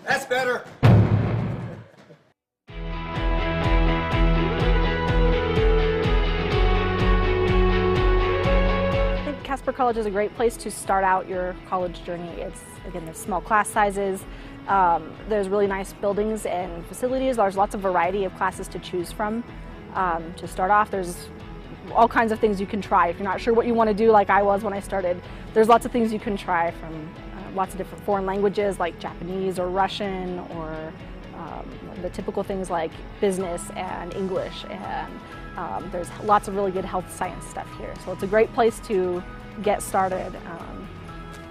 That's better. I think Casper College is a great place to start out your college journey. Again, there's small class sizes. There's really nice buildings and facilities. There's lots of variety of classes to choose from. To start off, there's all kinds of things you can try. If you're not sure what you want to do, like I was when I started, there's lots of things you can try, from lots of different foreign languages like Japanese or Russian, or the typical things like business and English, and there's lots of really good health science stuff here. So it's a great place to get started,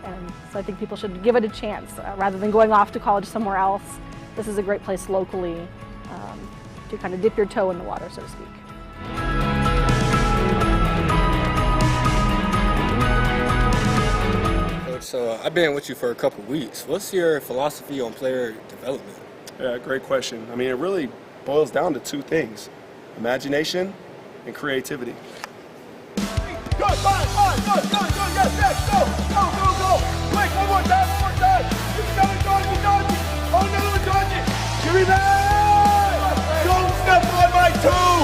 and so I think people should give it a chance rather than going off to college somewhere else. This is a great place locally to kind of dip your toe in the water, so to speak. So I've been with you for a couple weeks. What's your philosophy on player development? Yeah, great question. I mean, it really boils down to two things: imagination and creativity. Good, yes, go! Quick, one more time! Give me another dodgy! Oh, another one dodgy! Give me that! Don't step on my two!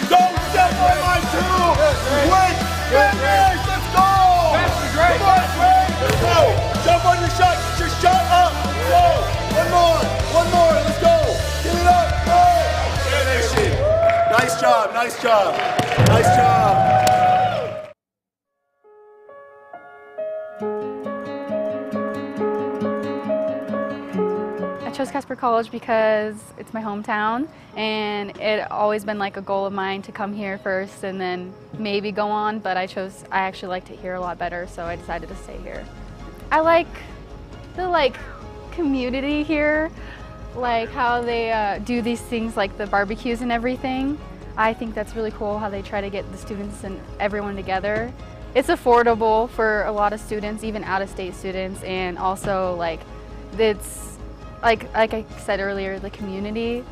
Don't step on my two! Wait, finish! Let's go! Come on, Ray! Let's go! Jump on your shot! Get your shot up! Go! One more! Let's go! Get it up! Go! Finish it! Nice job! Nice job! I chose Casper College because it's my hometown, and it always been like a goal of mine to come here first and then maybe go on, but I actually liked it here a lot better, so I decided to stay here. I like the community here, like how they do these things like the barbecues and everything. I think that's really cool how they try to get the students and everyone together. It's affordable for a lot of students, even out-of-state students, and also it's like I said earlier, the community,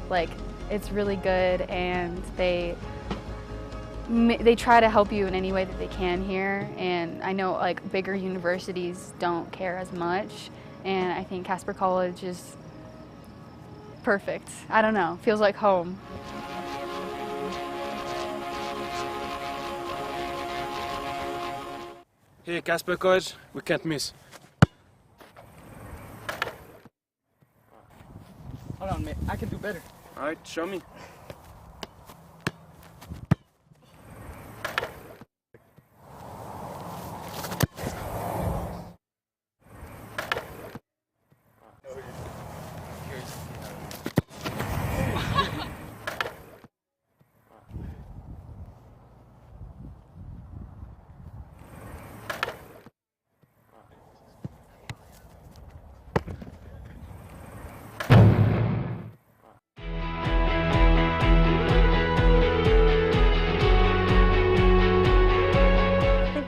it's really good, and they try to help you in any way that they can here. And I know bigger universities don't care as much, and I think Casper College is perfect. I don't know, feels like home. Hey, Casper College, we can't miss. Hold on, mate. I can do better. All right, show me.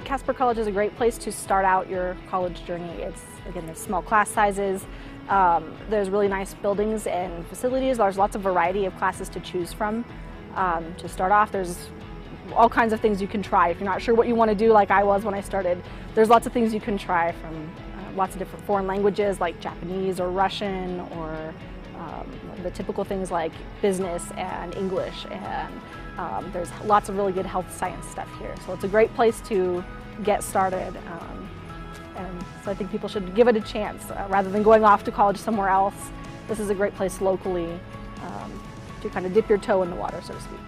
Casper College is a great place to start out your college journey. Again, there's small class sizes. There's really nice buildings and facilities. There's lots of variety of classes to choose from. To start off, there's all kinds of things you can try. If you're not sure what you want to do, like I was when I started, there's lots of things you can try, from lots of different foreign languages like Japanese or Russian, or the typical things like business and English, and there's lots of really good health science stuff here. So it's a great place to get started, and so I think people should give it a chance rather than going off to college somewhere else. This is a great place locally to kind of dip your toe in the water, so to speak.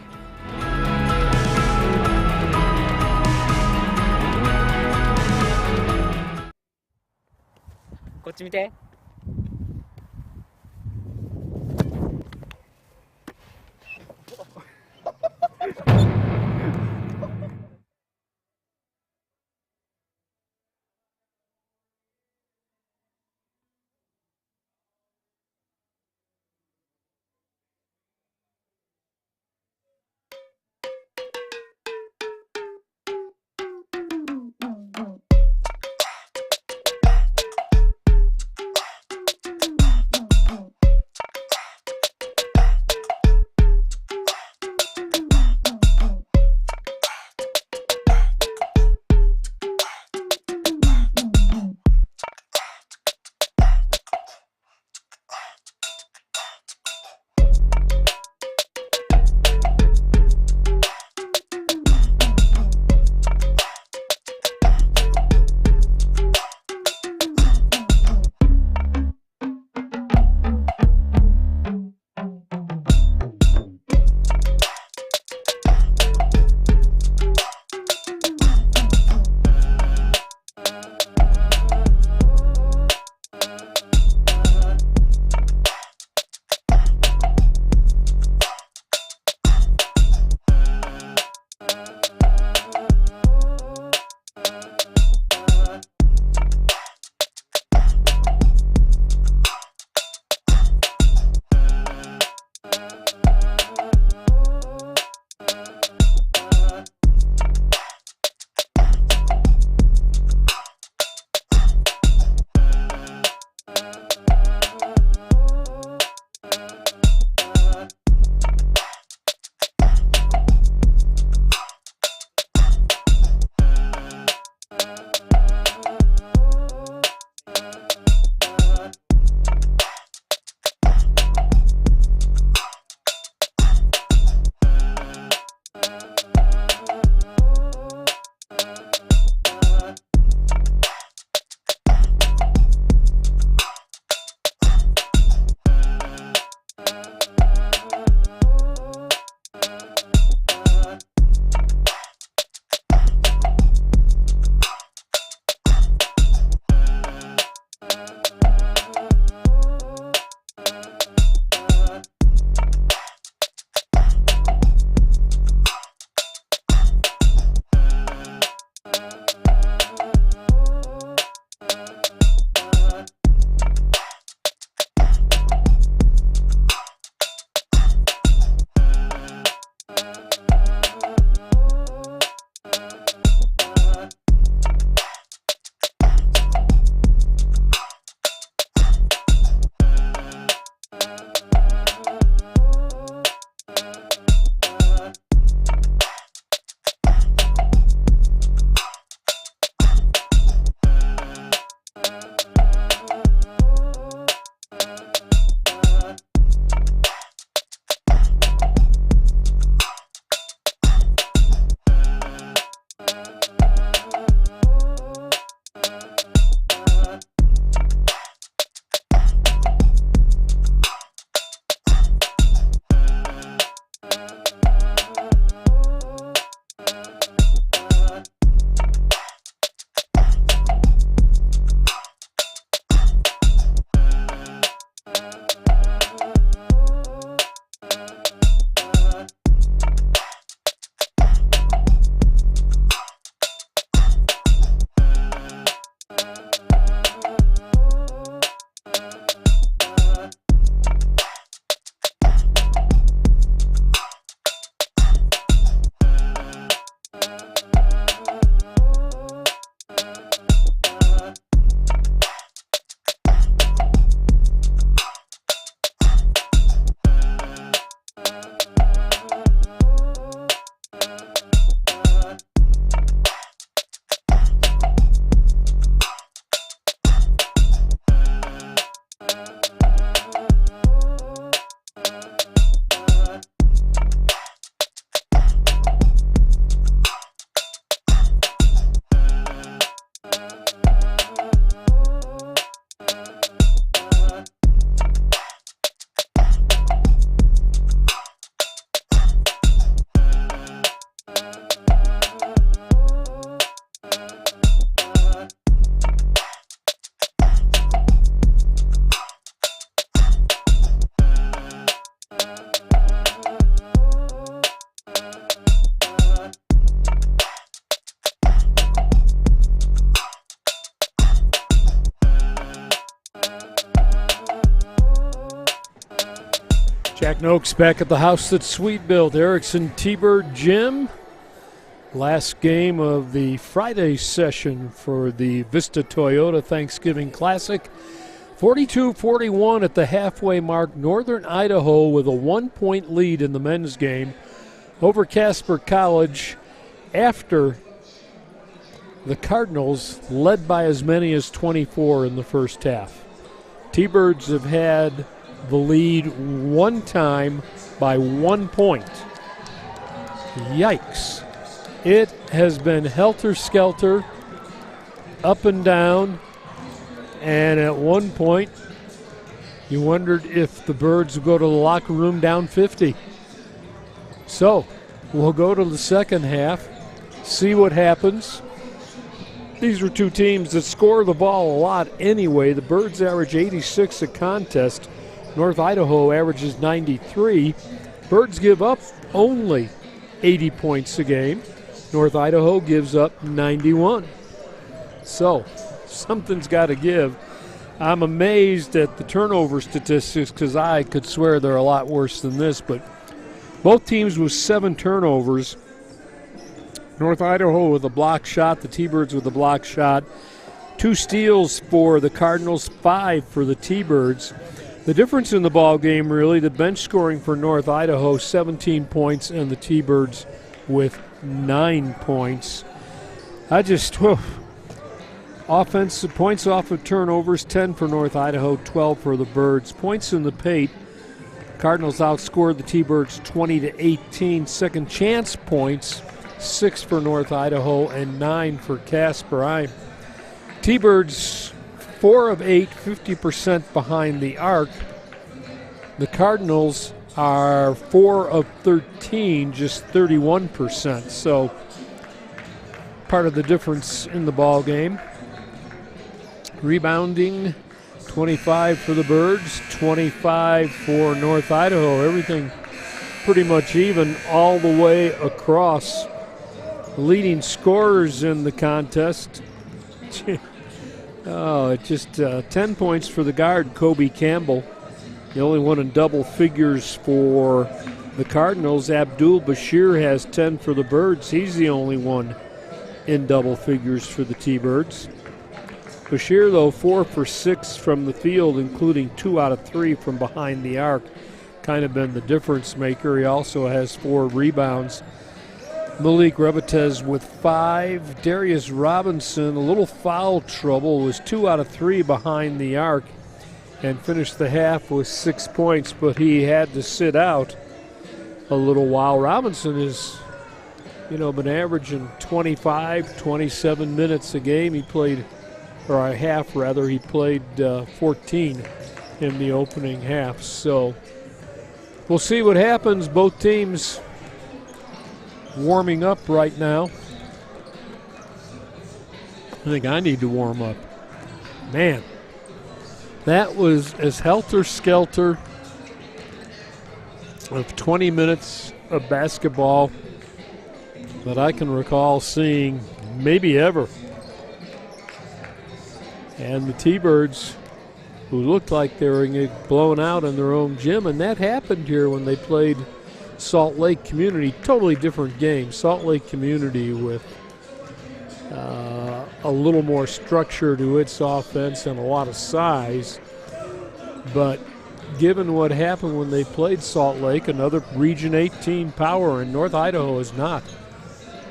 Jack Noakes back at the house that's sweet built. Erickson T-Bird Gym. Last game of the Friday session for the Vista Toyota Thanksgiving Classic. 42-41 at the halfway mark. Northern Idaho with a 1-point lead in the men's game over Casper College after the Cardinals led by as many as 24 in the first half. T-Birds have had the lead one time by 1 point. Yikes. It has been helter-skelter, up and down, and at one point you wondered if the Birds would go to the locker room down 50. So we'll go to the second half, see what happens. These are two teams that score the ball a lot anyway. The Birds average 86 a contest. North Idaho averages 93. Birds give up only 80 points a game. North Idaho gives up 91. So something's got to give. I'm amazed at the turnover statistics because I could swear they're a lot worse than this, but both teams with 7 turnovers. North Idaho with a block shot, the T-Birds with a block shot. 2 steals for the Cardinals, 5 for the T-Birds. The difference in the ball game, really, the bench scoring for North Idaho, 17 points, and the T-Birds with 9 points. Offensive points off of turnovers, 10 for North Idaho, 12 for the Birds. Points in the paint, Cardinals outscored the T-Birds 20-18. Second chance points, 6 for North Idaho and 9 for Casper. T-Birds 4 of 8, 50% behind the arc. The Cardinals are 4 of 13, just 31%. So part of the difference in the ball game. Rebounding, 25 for the Birds, 25 for North Idaho. Everything pretty much even all the way across. Leading scorers in the contest. 10 points for the guard, Kobe Campbell. The only one in double figures for the Cardinals. Abdul Bashir has 10 for the Birds. He's the only one in double figures for the T-Birds. Bashir, though, 4 for 6 from the field, including 2 out of 3 from behind the arc. Kind of been the difference maker. He also has 4 rebounds. Malik Rebatez with 5. Darius Robinson, a little foul trouble, was 2 out of 3 behind the arc and finished the half with 6 points, but he had to sit out a little while. Robinson has, been averaging 25, 27 minutes a game. He played, or a half rather, he played 14 in the opening half. So we'll see what happens. Both teams warming up right now. I think I need to warm up. Man, that was as helter-skelter of 20 minutes of basketball that I can recall seeing maybe ever. And the T-Birds, who looked like they were going to get blown out in their own gym, and that happened here when they played Salt Lake Community. Totally different game. Salt Lake Community with a little more structure to its offense and a lot of size. But given what happened when they played Salt Lake, another Region 18 power, and North Idaho is not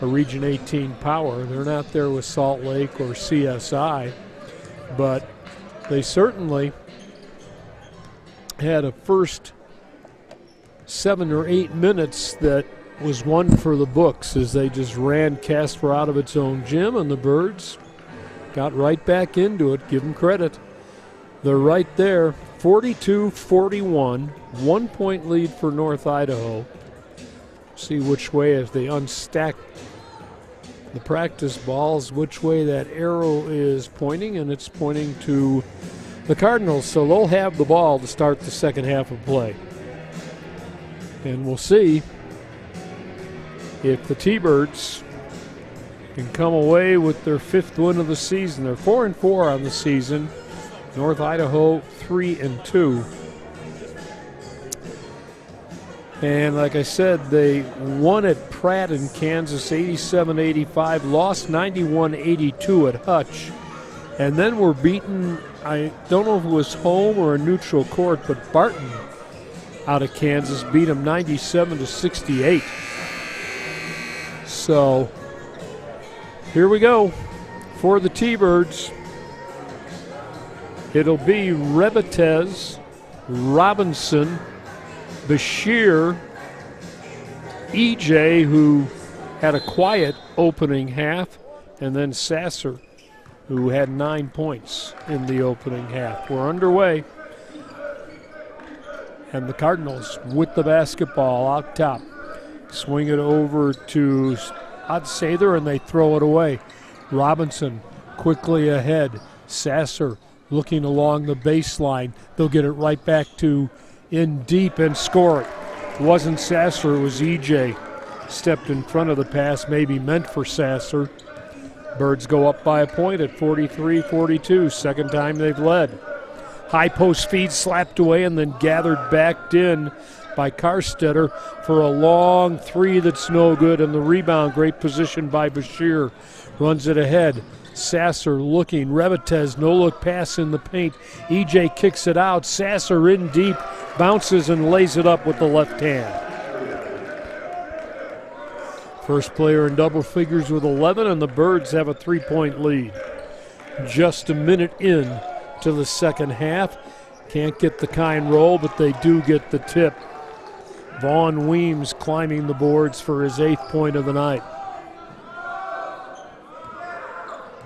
a Region 18 power. They're not there with Salt Lake or CSI, but they certainly had a first 7 or 8 minutes that was one for the books as they just ran Casper out of its own gym, and the Birds got right back into it. Give them credit. They're right there, 42-41, 1 point lead for North Idaho. See which way, as they unstack the practice balls, which way that arrow is pointing, and it's pointing to the Cardinals. So they'll have the ball to start the second half of play. And we'll see if the T-Birds can come away with their 5th win of the season. They're 4-4 on the season. North Idaho 3-2. And like I said, they won at Pratt in Kansas 87-85, lost 91-82 at Hutch, and then were beaten, I don't know if it was home or a neutral court, but Barton out of Kansas beat them 97-68. So here we go for the T-Birds. It'll be Rebetez, Robinson, Bashir, EJ, who had a quiet opening half, and then Sasser, who had 9 points in the opening half. We're underway. And the Cardinals with the basketball out top. Swing it over to Odsather, and they throw it away. Robinson quickly ahead. Sasser looking along the baseline. They'll get it right back to in deep and score it. It wasn't Sasser, it was EJ. Stepped in front of the pass, maybe meant for Sasser. Birds go up by a point at 43-42. Second time they've led. High post feed slapped away and then gathered back in by Karstetter for a long three that's no good, and the rebound, great position by Bashir. Runs it ahead. Sasser looking. Rebetez, no-look pass in the paint. EJ kicks it out. Sasser in deep, bounces and lays it up with the left hand. First player in double figures with 11, and the Birds have a 3-point lead. Just a minute in to the second half. Can't get the kind roll, but they do get the tip. Vaughn Weems climbing the boards for his 8th point of the night.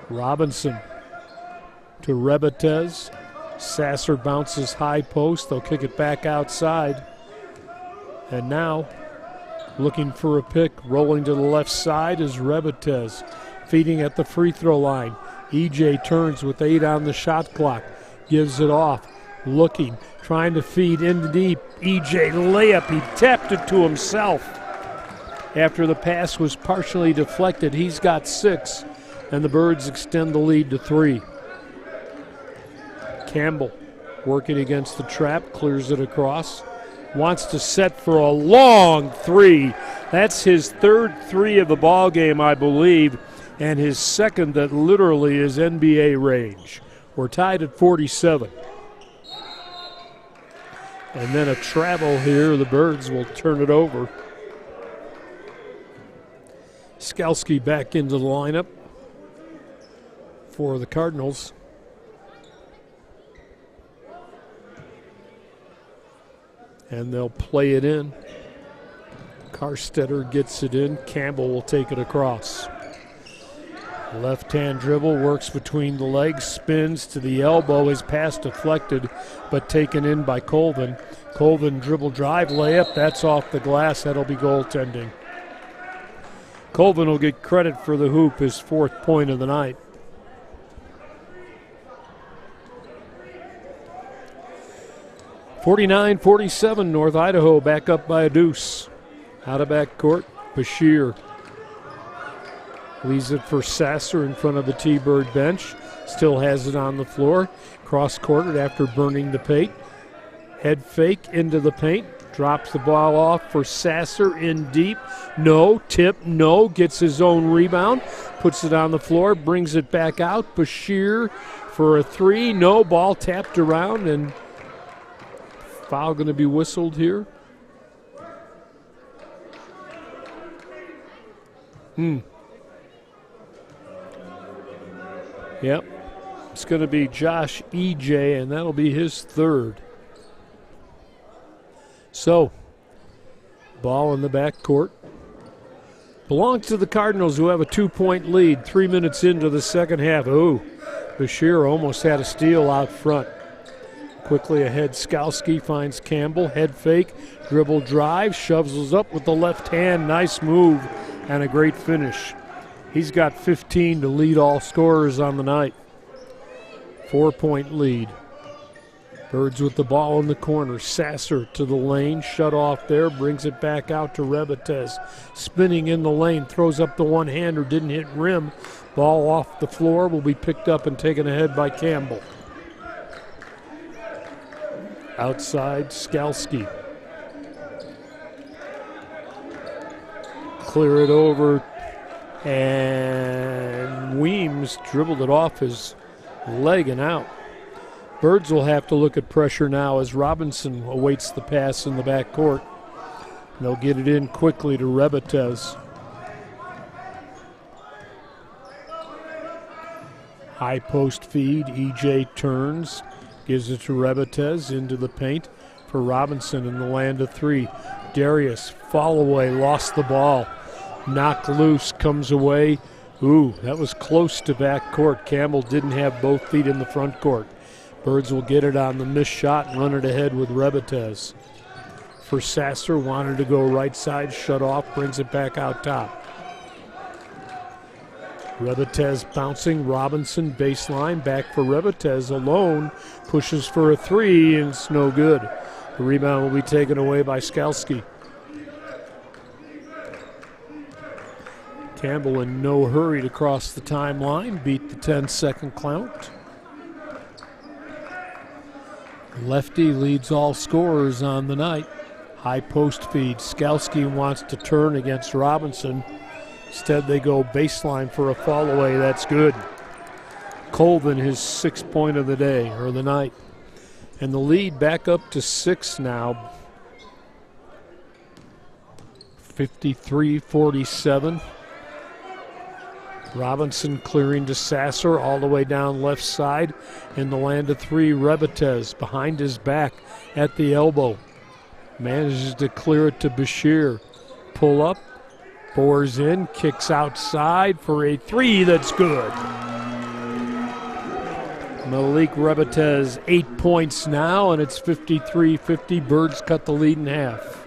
Robinson to Rebetez. Sasser bounces high post. They'll kick it back outside. And now, looking for a pick, rolling to the left side is Rebetez. Feeding at the free throw line. EJ turns with 8 on the shot clock. Gives it off. Looking, trying to feed in deep. EJ layup, he tapped it to himself. After the pass was partially deflected, he's got 6. And the Birds extend the lead to 3. Campbell working against the trap, clears it across. Wants to set for a long 3. That's his 3rd 3 of the ball game, I believe, and his 2nd that literally is NBA range. We're tied at 47. And then a travel here. The Birds will turn it over. Skalski back into the lineup for the Cardinals. And they'll play it in. Karstetter gets it in. Campbell will take it across. Left-hand dribble, works between the legs, spins to the elbow. His pass deflected, but taken in by Colvin. Colvin dribble drive, layup. That's off the glass. That'll be goaltending. Colvin will get credit for the hoop, his 4th point of the night. (49-47) North Idaho back up by a deuce. Out of back court, Bashir leaves it for Sasser in front of the T-Bird bench. Still has it on the floor. Cross-courted after burning the paint. Head fake into the paint. Drops the ball off for Sasser in deep. No. Tip. No. Gets his own rebound. Puts it on the floor. Brings it back out. Bashir for a 3. No. Ball tapped around, and foul going to be whistled here. Yep. It's going to be Josh EJ, and that'll be his 3rd. So, ball in the backcourt. Belongs to the Cardinals, who have a 2-point lead 3 minutes into the second half. Oh, Bashir almost had a steal out front. Quickly ahead, Skalski finds Campbell. Head fake, dribble drive, shoves up with the left hand. Nice move and a great finish. He's got 15 to lead all scorers on the night. 4-point lead. Birds with the ball in the corner. Sasser to the lane, shut off there, brings it back out to Rebetez. Spinning in the lane, throws up the one-hander, didn't hit rim. Ball off the floor, will be picked up and taken ahead by Campbell. Outside, Skalski. clear it over, and Weems dribbled it off his leg and out. Birds will have to look at pressure now as Robinson awaits the pass in the backcourt. They'll get it in quickly to Rebetez. High post feed, EJ turns, gives it to Rebetez into the paint for Robinson in the land of three. Darius, fall away, lost the ball. Knocked loose, comes away. Ooh, that was close to backcourt. Campbell didn't have both feet in the front court. Birds will get it on the missed shot and run it ahead with Rebetez. For Sasser, wanted to go right side, shut off, brings it back out top. Rebetez bouncing, Robinson baseline, back for Rebetez alone, pushes for a three, and it's no good. The rebound will be taken away by Skalski. Campbell in no hurry to cross the timeline, beat the 10-second count. Lefty leads all scorers on the night. High post feed. Skalski wants to turn against Robinson. Instead, they go baseline for a fall away. That's good. Colvin, his 6th point of the day, or the night. And the lead back up to 6 now. 53-47. Robinson clearing to Sasser all the way down left side. In the land of three, Rebetez behind his back at the elbow. Manages to clear it to Bashir. Pull up, bores in, kicks outside for a three that's good. Malik Rebetez 8 points now, and it's 53-50. Birds cut the lead in half.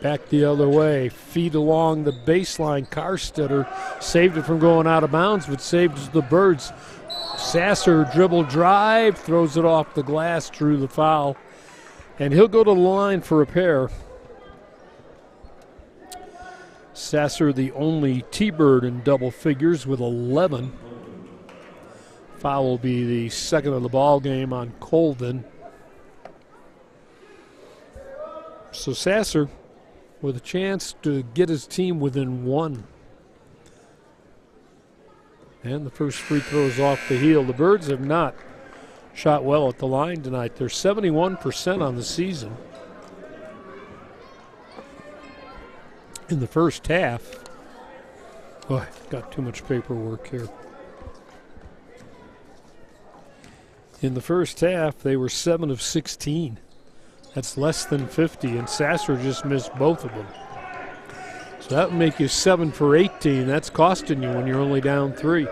Back the other way, feed along the baseline. Carstetter saved it from going out of bounds, but saved the Birds. Sasser dribble drive, throws it off the glass, drew the foul. And he'll go to the line for a pair. Sasser, the only T-Bird in double figures with 11. Foul will be the second of the ball game on Colvin. So Sasser with a chance to get his team within one. And the first free throw is off the heel. The Birds have not shot well at the line tonight. They're 71% on the season. In the first half, oh, I've got too much paperwork here. In the first half, they were 7 of 16. That's less than 50, and Sasser just missed both of them. So that would make you 7 for 18. That's costing you when you're only down 3.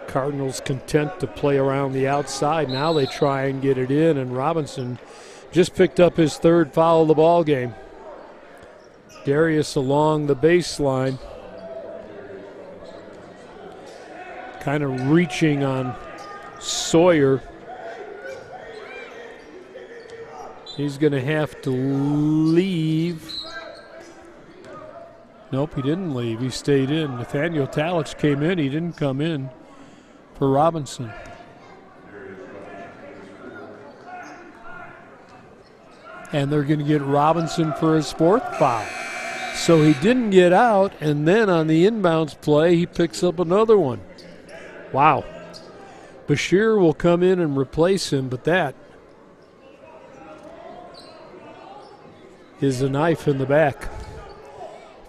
Cardinals content to play around the outside. Now they try and get it in, and Robinson just picked up his 3rd foul of the ball game. Darius along the baseline, kind of reaching on Sawyer. He's going to have to leave. Nope, he didn't leave. He stayed in. Nathaniel Talich came in. He didn't come in for Robinson. And they're going to get Robinson for his 4th foul. So he didn't get out, and then on the inbounds play, he picks up another one. Wow. Bashir will come in and replace him, but that is a knife in the back.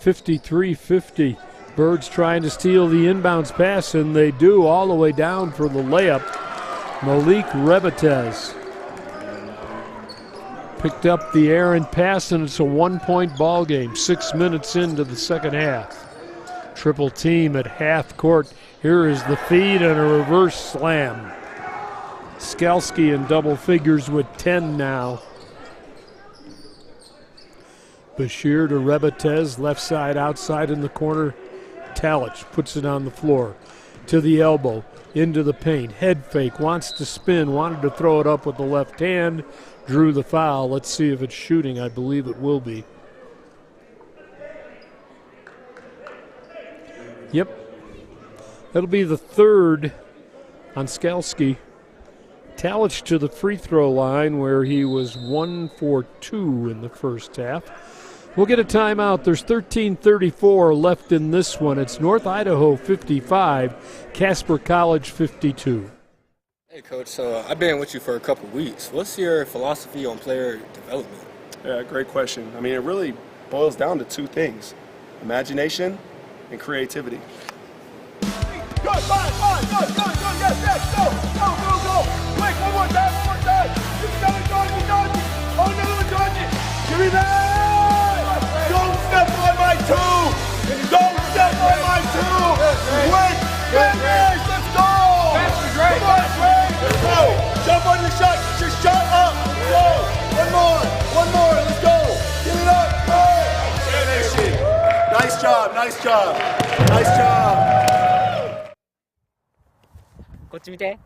53-50. Birds trying to steal the inbounds pass, and they do all the way down for the layup. Malik Rebetez picked up the errant pass, and it's a 1-point ball game. 6 minutes into the second half. Triple team at half court. Here is the feed and a reverse slam. Skalski in double figures with 10 now. Bashir to Rebetez, left side, outside in the corner. Talich puts it on the floor. To the elbow, into the paint. Head fake, wants to spin, wanted to throw it up with the left hand. Drew the foul. Let's see if it's shooting. I believe it will be. Yep. That'll be the 3rd on Skalski. Talich to the free throw line where he was 1 for 2 in the first half. We'll get a timeout. There's 13:34 left in this one. It's North Idaho 55, Casper College 52. Hey, Coach, so I've been with you for a couple weeks. What's your philosophy on player development? Yeah, great question. I mean, it really boils down to two things, imagination and creativity. Good, fine, good, yes, go, quick, one more time, you got it, Georgie, oh, another one, Georgie, give me that, don't step on my two, quick, finish, let's go, come on, Trey, let's go, jump on the shot, get your shot up, go, one more, let's go, give it up, go, finish it, nice job. こっち見て。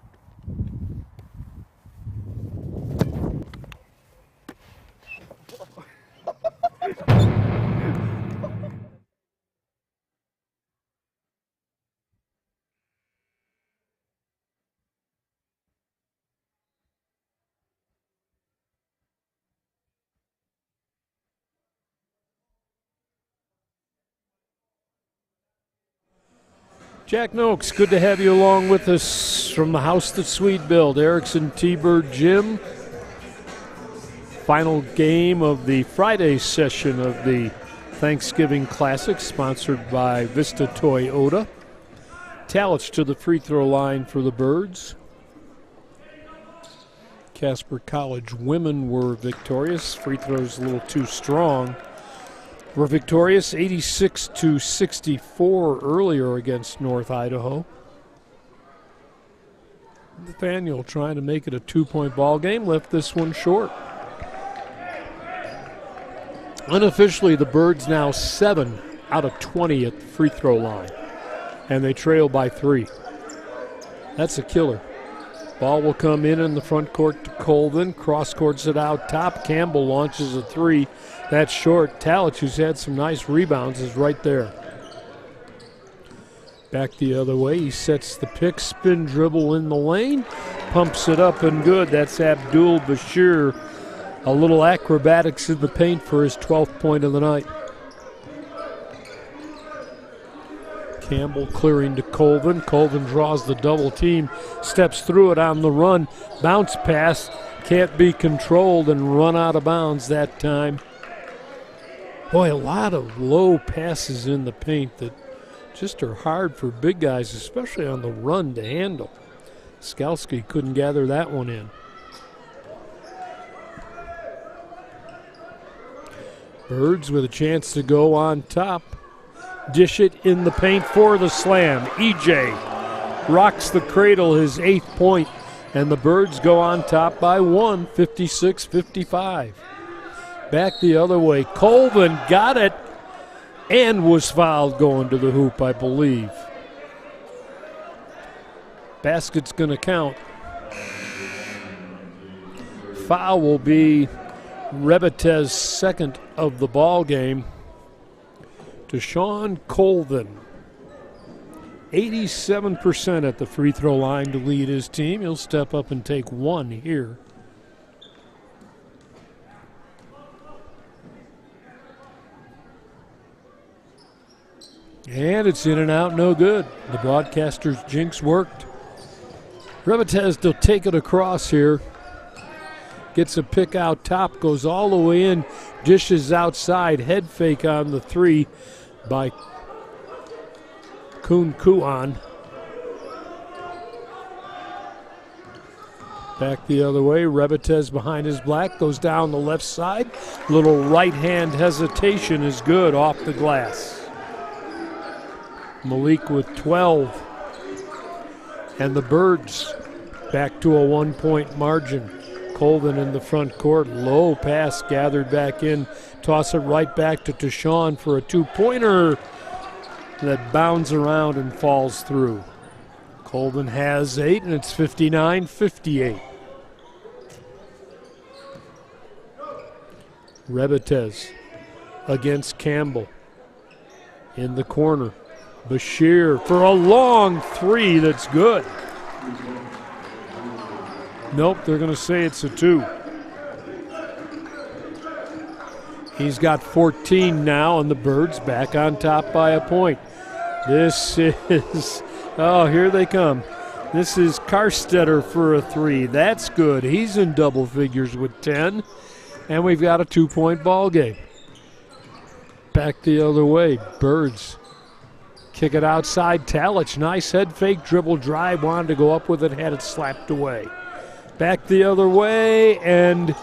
Jack Noakes, good to have you along with us from the house that Swede built. Erickson T-Bird Gym. Final game of the Friday session of the Thanksgiving Classic, sponsored by Vista Toyota. Talich to the free throw line for the Birds. Casper College women were victorious. Free throws a little too strong. Were victorious 86-64 earlier against North Idaho. Nathaniel trying to make it a 2-point ball game, left this one short. Unofficially, the Birds now 7 out of 20 at the free throw line, and they trail by 3. That's a killer. Ball will come in the front court to Colvin. Cross courts it out top. Campbell launches a 3. That's short. Talich, who's had some nice rebounds, is right there. Back the other way. He sets the pick. Spin dribble in the lane. Pumps it up and good. That's Abdul Bashir. A little acrobatics in the paint for his 12th point of the night. Campbell clearing to Colvin. Colvin draws the double team, steps through it on the run. Bounce pass, can't be controlled and run out of bounds that time. Boy, a lot of low passes in the paint that just are hard for big guys, especially on the run, to handle. Skalski couldn't gather that one in. Birds with a chance to go on top. Dish it in the paint for the slam. EJ rocks the cradle, his 8th point, and the Birds go on top by 1, 56-55. Back the other way. Colvin got it and was fouled going to the hoop, I believe. Basket's going to count. Foul will be Rebetez's 2nd of the ball game. To Sean Colvin. 87% at the free throw line to lead his team. He'll step up and take 1 here. And it's in and out, no good. The broadcaster's jinx worked. Rebetez will take it across here. Gets a pick out top, goes all the way in, dishes outside, head fake on the 3 by Kun Kuan. Back the other way, Rebetez behind his back, goes down the left side. Little right hand hesitation is good off the glass. Malik with 12. And the Birds back to a 1-point margin. Colvin in the front court, low pass gathered back in. Toss it right back to Tashawn for a 2-pointer that bounds around and falls through. Colvin has 8, and it's 59-58. Rebetez against Campbell in the corner. Bashir for a long 3 that's good. Nope, they're going to say it's a 2. He's got 14 now, and the Birds back on top by a point. This is, oh, here they come. This is Karstetter for a 3. That's good. He's in double figures with 10, and we've got a 2-point ball game. Back the other way, Birds kick it outside. Talich, nice head fake, dribble drive, wanted to go up with it, had it slapped away. Back the other way, and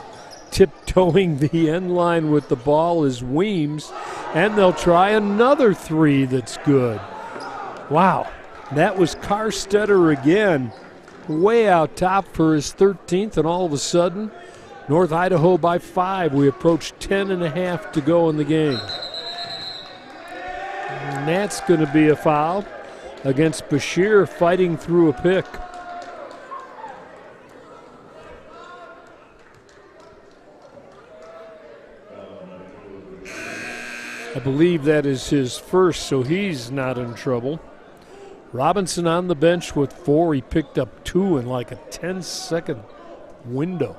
tiptoeing the end line with the ball is Weems, and they'll try another 3 that's good. Wow, that was Karstetter again, way out top for his 13th, and all of a sudden, North Idaho by 5. We approach 10.5 to go in the game. And that's going to be a foul against Bashir, fighting through a pick. I believe that is his first, so he's not in trouble. Robinson on the bench with 4. He picked up 2 in like a 10-second window.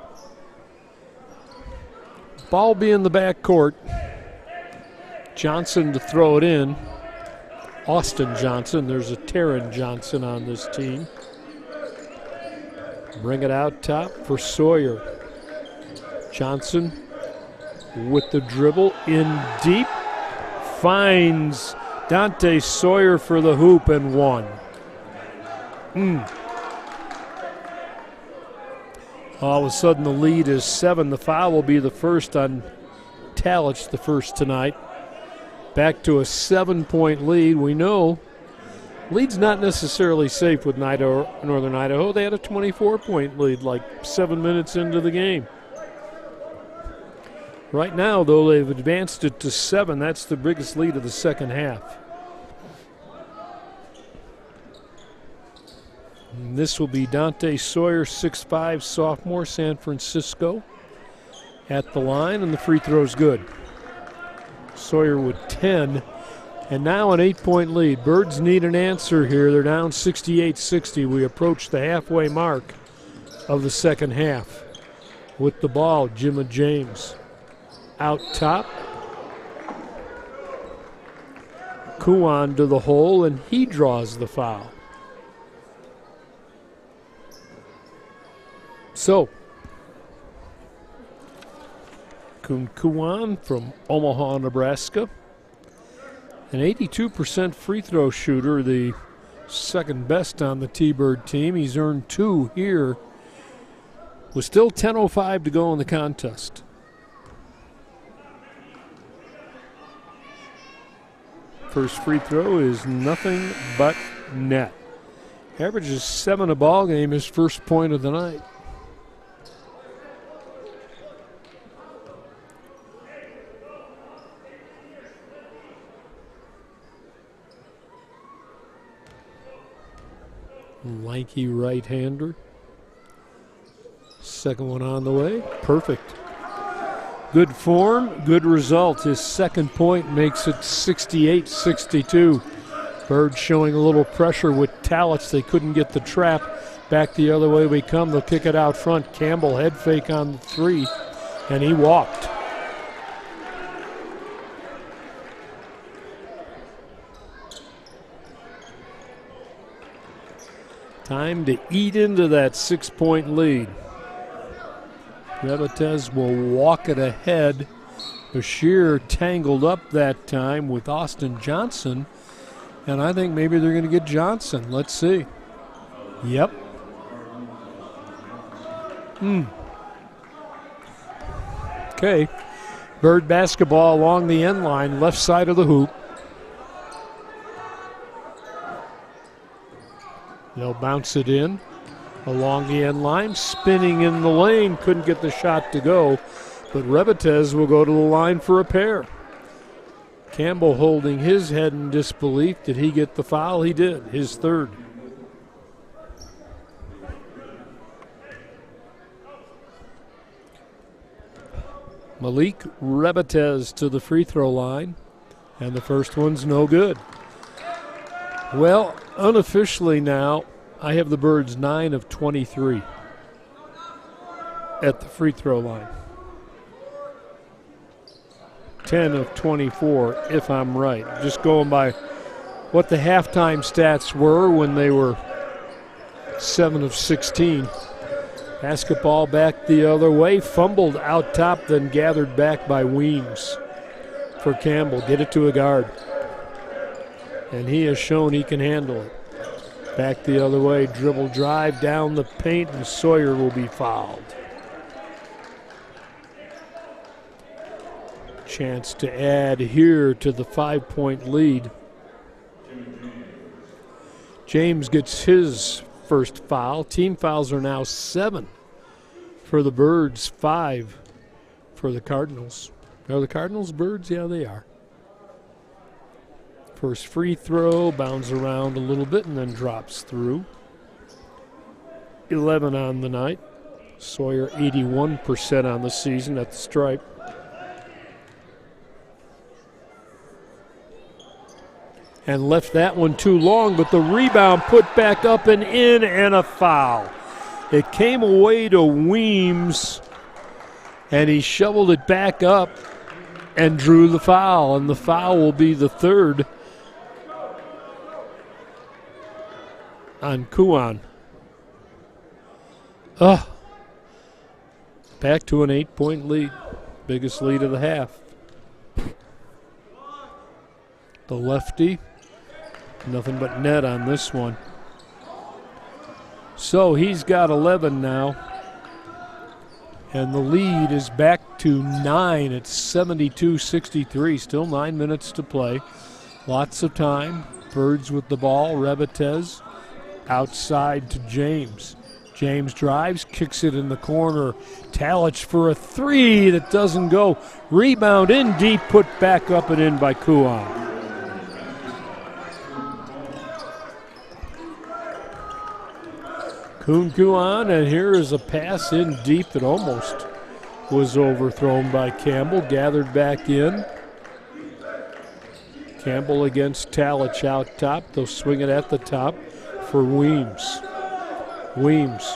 Ball be in the back court. Johnson to throw it in. Austin Johnson. There's a Taryn Johnson on this team. Bring it out top for Sawyer. Johnson with the dribble in deep. Finds Dante Sawyer for the hoop and 1. All of a sudden the lead is 7. The foul will be the first on Talich, the first tonight. Back to a 7-point lead. We know lead's not necessarily safe with Northern Idaho. They had a 24-point lead like 7 minutes into the game. Right now, though, they've advanced it to 7. That's the biggest lead of the second half. And this will be Dante Sawyer, 6'5", sophomore, San Francisco, at the line, and the free throw's good. Sawyer with 10, and now an 8-point lead. Birds need an answer here. They're down 68-60. We approach the halfway mark of the second half. With the ball, Jimma James. Out top. Kuan to the hole, and he draws the foul. So, Kuan from Omaha, Nebraska. An 82% free throw shooter, the second best on the T-Bird team. He's earned 2 here. With still 10:05 to go in the contest. First free throw is nothing but net. Averages 7 a ball game, his first point of the night. Lanky right-hander. Second one on the way. Perfect. Good form, good result. His second point makes it 68-62. Birds showing a little pressure with Talich. They couldn't get the trap. Back the other way we come. They'll kick it out front. Campbell head fake on the 3, and he walked. Time to eat into that 6-point lead. Rebetez will walk it ahead. Bashir tangled up that time with Austin Johnson, and I think maybe they're going to get Johnson. Let's see. Yep. Okay. Bird basketball along the end line, left side of the hoop. They'll bounce it in along the end line, spinning in the lane, couldn't get the shot to go, but Rebetez will go to the line for a pair. Campbell holding his head in disbelief. Did he get the foul? He did, his third. Malik Rebetez to the free throw line, and the first one's no good. Well, unofficially now, I have the Birds 9 of 23. at the free throw line. 10 of 24, if I'm right. Just going by what the halftime stats were when they were 7 of 16. Basketball back the other way, fumbled out top, then gathered back by Weems for Campbell. Get it to a guard. And he has shown he can handle it. Back the other way, dribble drive down the paint, and Sawyer will be fouled. Chance to add here to the 5-point lead. James gets his first foul. Team fouls are now 7 for the Birds, 5 for the Cardinals. Are the Cardinals Birds? Yeah, they are. First free throw, bounds around a little bit and then drops through. 11 on the night. Sawyer 81% on the season at the stripe. And left that one too long, but the rebound put back up and in, and a foul. It came away to Weems, and he shoveled it back up and drew the foul, and the foul will be the third on Kuan. Back to an 8-point lead, biggest lead of the half. The lefty, nothing but net on this one. So he's got 11 now, and the lead is back to 9. It's 72-63, still 9 minutes to play. Lots of time. Birds with the ball. Rebetez outside to James. James drives, kicks it in the corner. Talich for a three that doesn't go. Rebound in deep, put back up and in by Kuan. Kuan, and here is a pass in deep that almost was overthrown by Campbell. Gathered back in. Campbell against Talich out top. They'll swing it at the top for Weems. Weems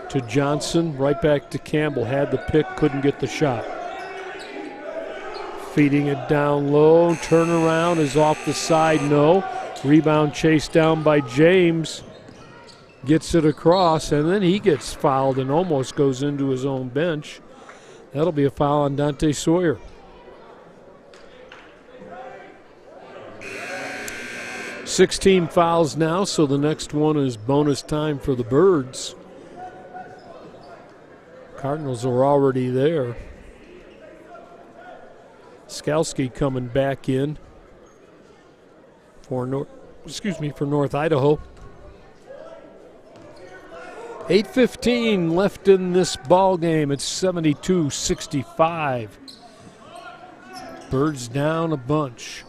to Johnson, right back to Campbell. Had the pick, couldn't get the shot. Feeding it down low. Turnaround is off the side, no. Rebound chased down by James. Gets it across, and then he gets fouled and almost goes into his own bench. That'll be a foul on Dante Sawyer. Sixteen fouls now, so the next one is bonus time for the Birds. Cardinals are already there. Skalski coming back in for North Idaho. 8:15 left in this ball game. It's 72-65. Birds down a bunch.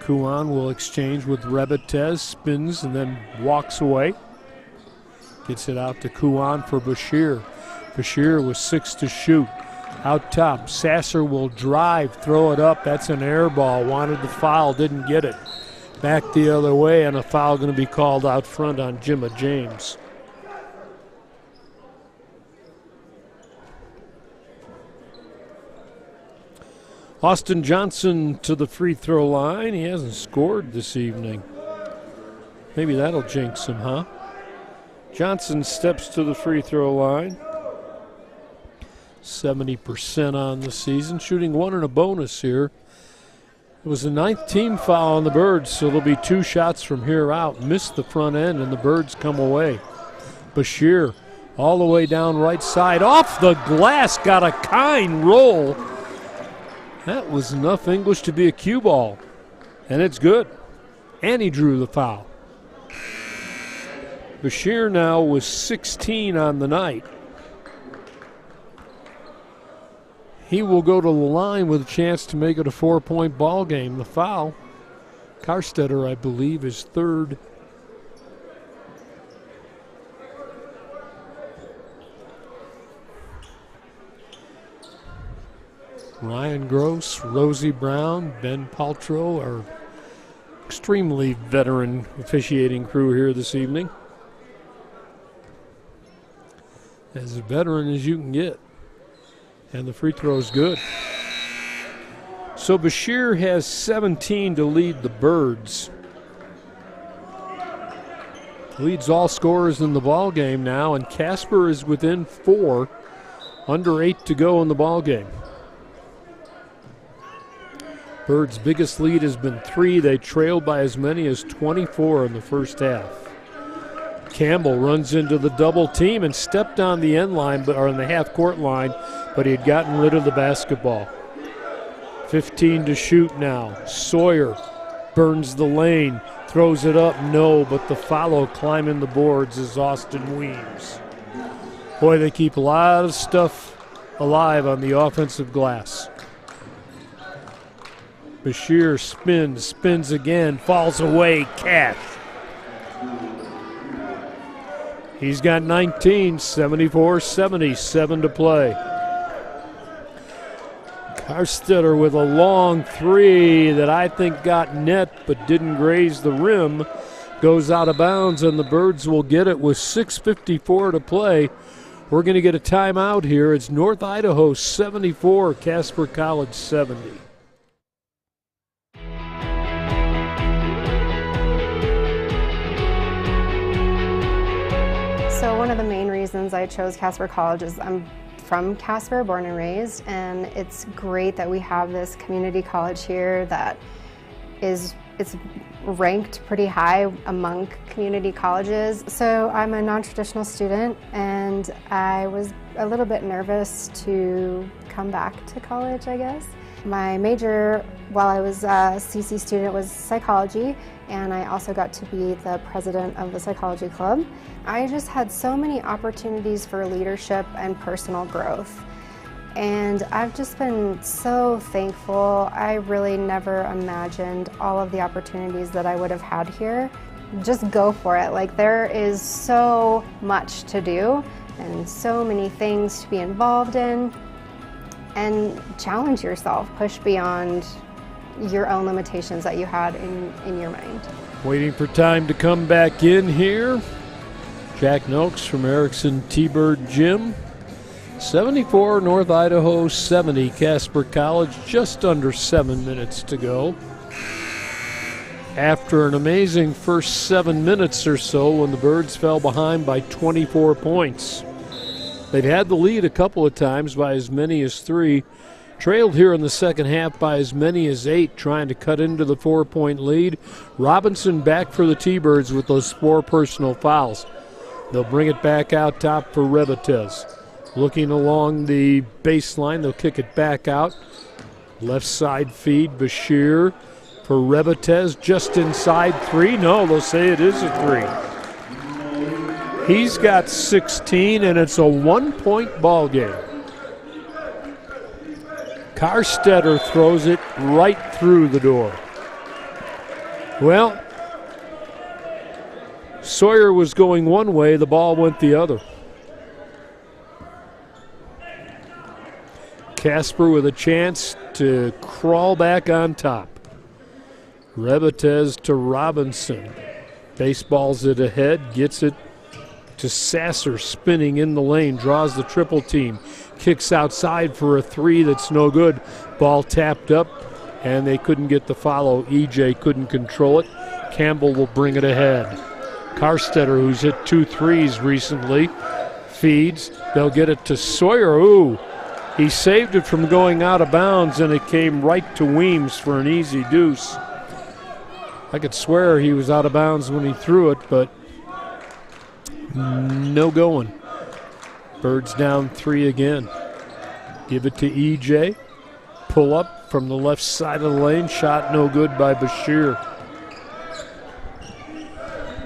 Kuan will exchange with Rebetez, spins and then walks away. Gets it out to Kuan for Bashir. Bashir with 6 to shoot. Out top, Sasser will drive, throw it up. That's an air ball. Wanted the foul, didn't get it. Back the other way, and a foul going to be called out front on Jimma James. Austin Johnson to the free throw line. He hasn't scored this evening. Maybe that'll jinx him, huh? Johnson steps to the free throw line. 70% on the season, shooting 1 and a bonus here. It was the 9th team foul on the Birds, so there'll be 2 shots from here out. Missed the front end, and the Birds come away. Bashir all the way down right side. Off the glass, got a kind roll. That was enough English to be a cue ball, and it's good. And he drew the foul. Bashir now was 16 on the night. He will go to the line with a chance to make it a 4-point ball game. The foul, Karstetter, I believe, is 3rd. Ryan Gross, Rosie Brown, Ben Paltrow are extremely veteran officiating crew here this evening. as veteran as you can get. And the free throw is good. So Bashir has 17 to lead the Birds. Leads all scorers in the ball game now, and Casper is within 4, under 8 to go in the ball game. Birds' biggest lead has been 3. They trailed by as many as 24 in the first half. Campbell runs into the double team and stepped on the end line, or on the half-court line, but he had gotten rid of the basketball. 15 to shoot now. Sawyer burns the lane, throws it up, no, but the follow climbing the boards is Austin Weems. Boy, they keep a lot of stuff alive on the offensive glass. Bashir spins again, falls away, Cash. He's got 19, 74-70, 7 to play. Carstetter with a long 3 that I think got net but didn't graze the rim. Goes out of bounds, and the Birds will get it with 6:54 to play. We're going to get a timeout here. It's North Idaho 74, Casper College 70. So one of the main reasons I chose Casper College is I'm from Casper, born and raised, and it's great that we have this community college here that it's ranked pretty high among community colleges. So I'm a non-traditional student, and I was a little bit nervous to come back to college, I guess. My major while I was a CC student was psychology, and I also got to be the president of the psychology club. I just had so many opportunities for leadership and personal growth, and I've just been so thankful. I really never imagined all of the opportunities that I would have had here. Just go for it. Like, there is so much to do and so many things to be involved in, and challenge yourself, push beyond your own limitations that you had in your mind. Waiting for time to come back in here. Jack Noakes from Erickson T-Bird Gym. 74 North Idaho 70 Casper College, just under 7 minutes to go. After an amazing first 7 minutes or so when the Birds fell behind by 24 points. They've had the lead a couple of times by as many as 3. Trailed here in the second half by as many as 8, trying to cut into the 4-point lead. Robinson back for the T-Birds with those 4 personal fouls. They'll bring it back out top for Rebatez. Looking along the baseline, they'll kick it back out. Left side feed, Bashir for Rebatez, just inside 3. No, they'll say it is a 3. He's got 16, and it's a 1-point ball game. Carstetter throws it right through the door. Well, Sawyer was going one way, the ball went the other. Casper with a chance to crawl back on top. Rebatez to Robinson. Baseballs it ahead, gets it to Sasser, spinning in the lane, draws the triple team. Kicks outside for a 3 that's no good. Ball tapped up, and they couldn't get the follow. EJ couldn't control it. Campbell will bring it ahead. Carstetter, who's hit 2 threes recently, feeds. They'll get it to Sawyer. Ooh, he saved it from going out of bounds, and it came right to Weems for an easy deuce. I could swear he was out of bounds when he threw it, but no going. Birds down 3 again. Give it to EJ. Pull up from the left side of the lane. Shot no good by Bashir.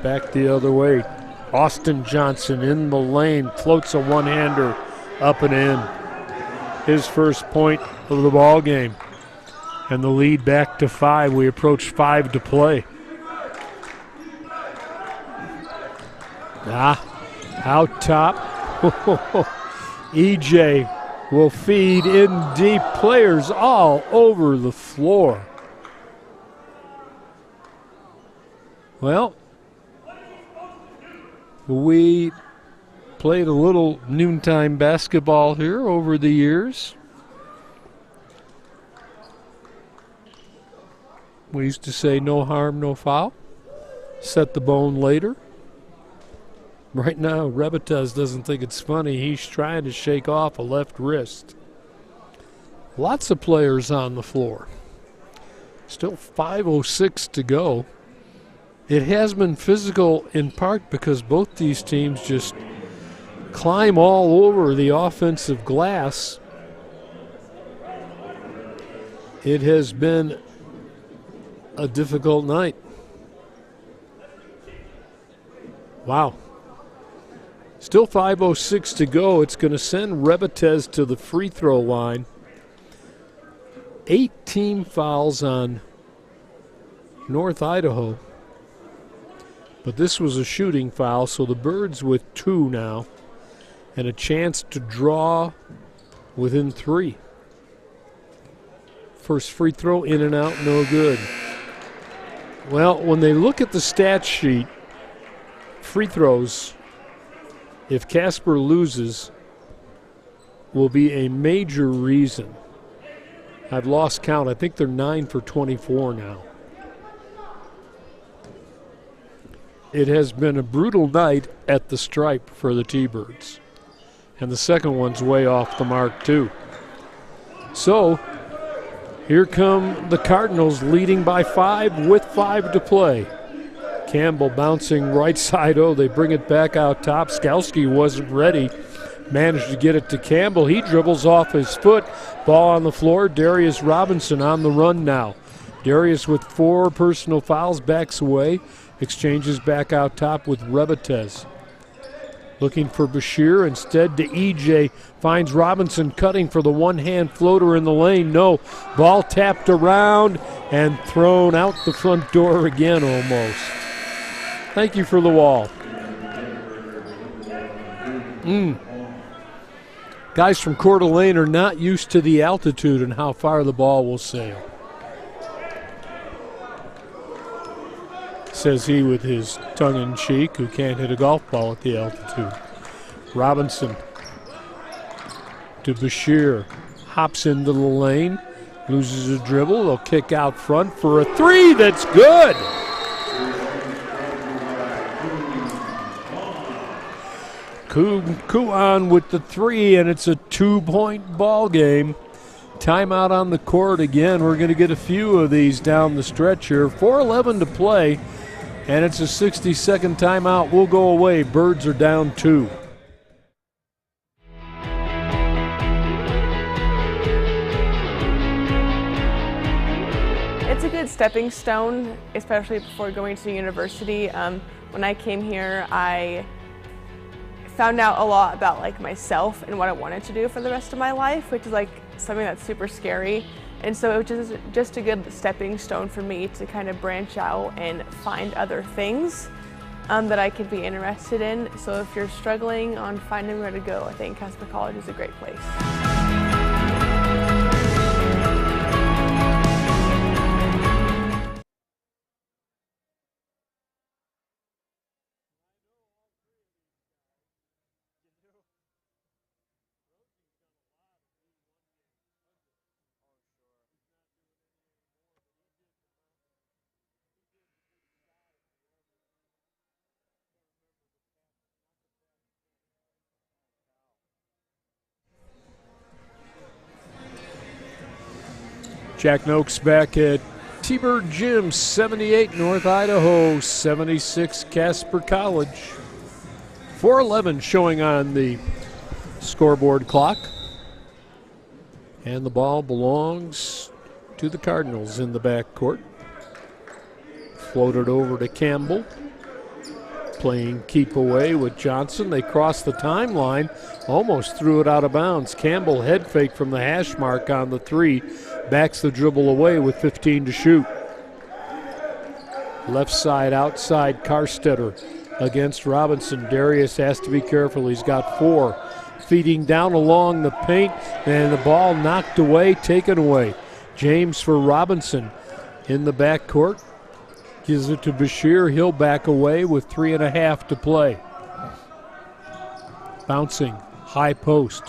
Back the other way. Austin Johnson in the lane. Floats a one-hander up and in. His first point of the ball game. And the lead back to 5. We approach 5 to play. Out top. EJ will feed in deep. Players all over the floor. Well, we played a little noontime basketball here over the years. We used to say no harm, no foul. Set the bone later. Right now, Rebetez doesn't think it's funny. He's trying to shake off a left wrist. Lots of players on the floor. Still 5:06 to go. It has been physical in part because both these teams just climb all over the offensive glass. It has been a difficult night. Wow. Still 5:06 to go. It's going to send Rebetez to the free throw line. 8 team fouls on North Idaho. But this was a shooting foul, so the Birds with 2 now and a chance to draw within 3. First free throw in and out, no good. Well, when they look at the stat sheet, free throws, if Casper loses, will be a major reason. I've lost count. I think they're 9 for 24 now. It has been a brutal night at the stripe for the T-Birds. And the second one's way off the mark, too. So, here come the Cardinals leading by 5 with 5 to play. Campbell bouncing right side. Oh, they bring it back out top. Skalski wasn't ready. Managed to get it to Campbell. He dribbles off his foot. Ball on the floor. Darius Robinson on the run now. Darius with 4 personal fouls, backs away. Exchanges back out top with Rebetez. Looking for Bashir, instead to EJ. Finds Robinson cutting for the one-hand floater in the lane. No. Ball tapped around and thrown out the front door again almost. Thank you for the wall. Guys from Coeur d'Alene are not used to the altitude and how far the ball will sail. Says he with his tongue-in-cheek, who can't hit a golf ball at the altitude. Robinson to Bashir. Hops into the lane. Loses a dribble. They'll kick out front for a 3 that's good. Kuan with the 3, and it's a 2-point ball game. Timeout on the court again. We're going to get a few of these down the stretch here. 4:11 to play. And it's a 60-second timeout. We'll go away. Birds are down 2. It's a good stepping stone, especially before going to university. When I came here, I found out a lot about myself and what I wanted to do for the rest of my life, which is something that's super scary. And so it was just a good stepping stone for me to kind of branch out and find other things that I could be interested in. So if you're struggling on finding where to go, I think Casper College is a great place. Jack Noakes back at T-Bird Gym, 78 North Idaho, 76 Casper College. 4:11 showing on the scoreboard clock. And the ball belongs to the Cardinals in the backcourt. Floated over to Campbell. Playing keep away with Johnson. They cross the timeline, almost threw it out of bounds. Campbell head fake from the hash mark on the 3. Backs the dribble away with 15 to shoot. Left side outside Karstetter against Robinson. Darius has to be careful. He's got 4. Feeding down along the paint, and the ball knocked away, taken away. James for Robinson in the backcourt. Gives it to Bashir. He'll back away with 3.5 to play. Bouncing, high post.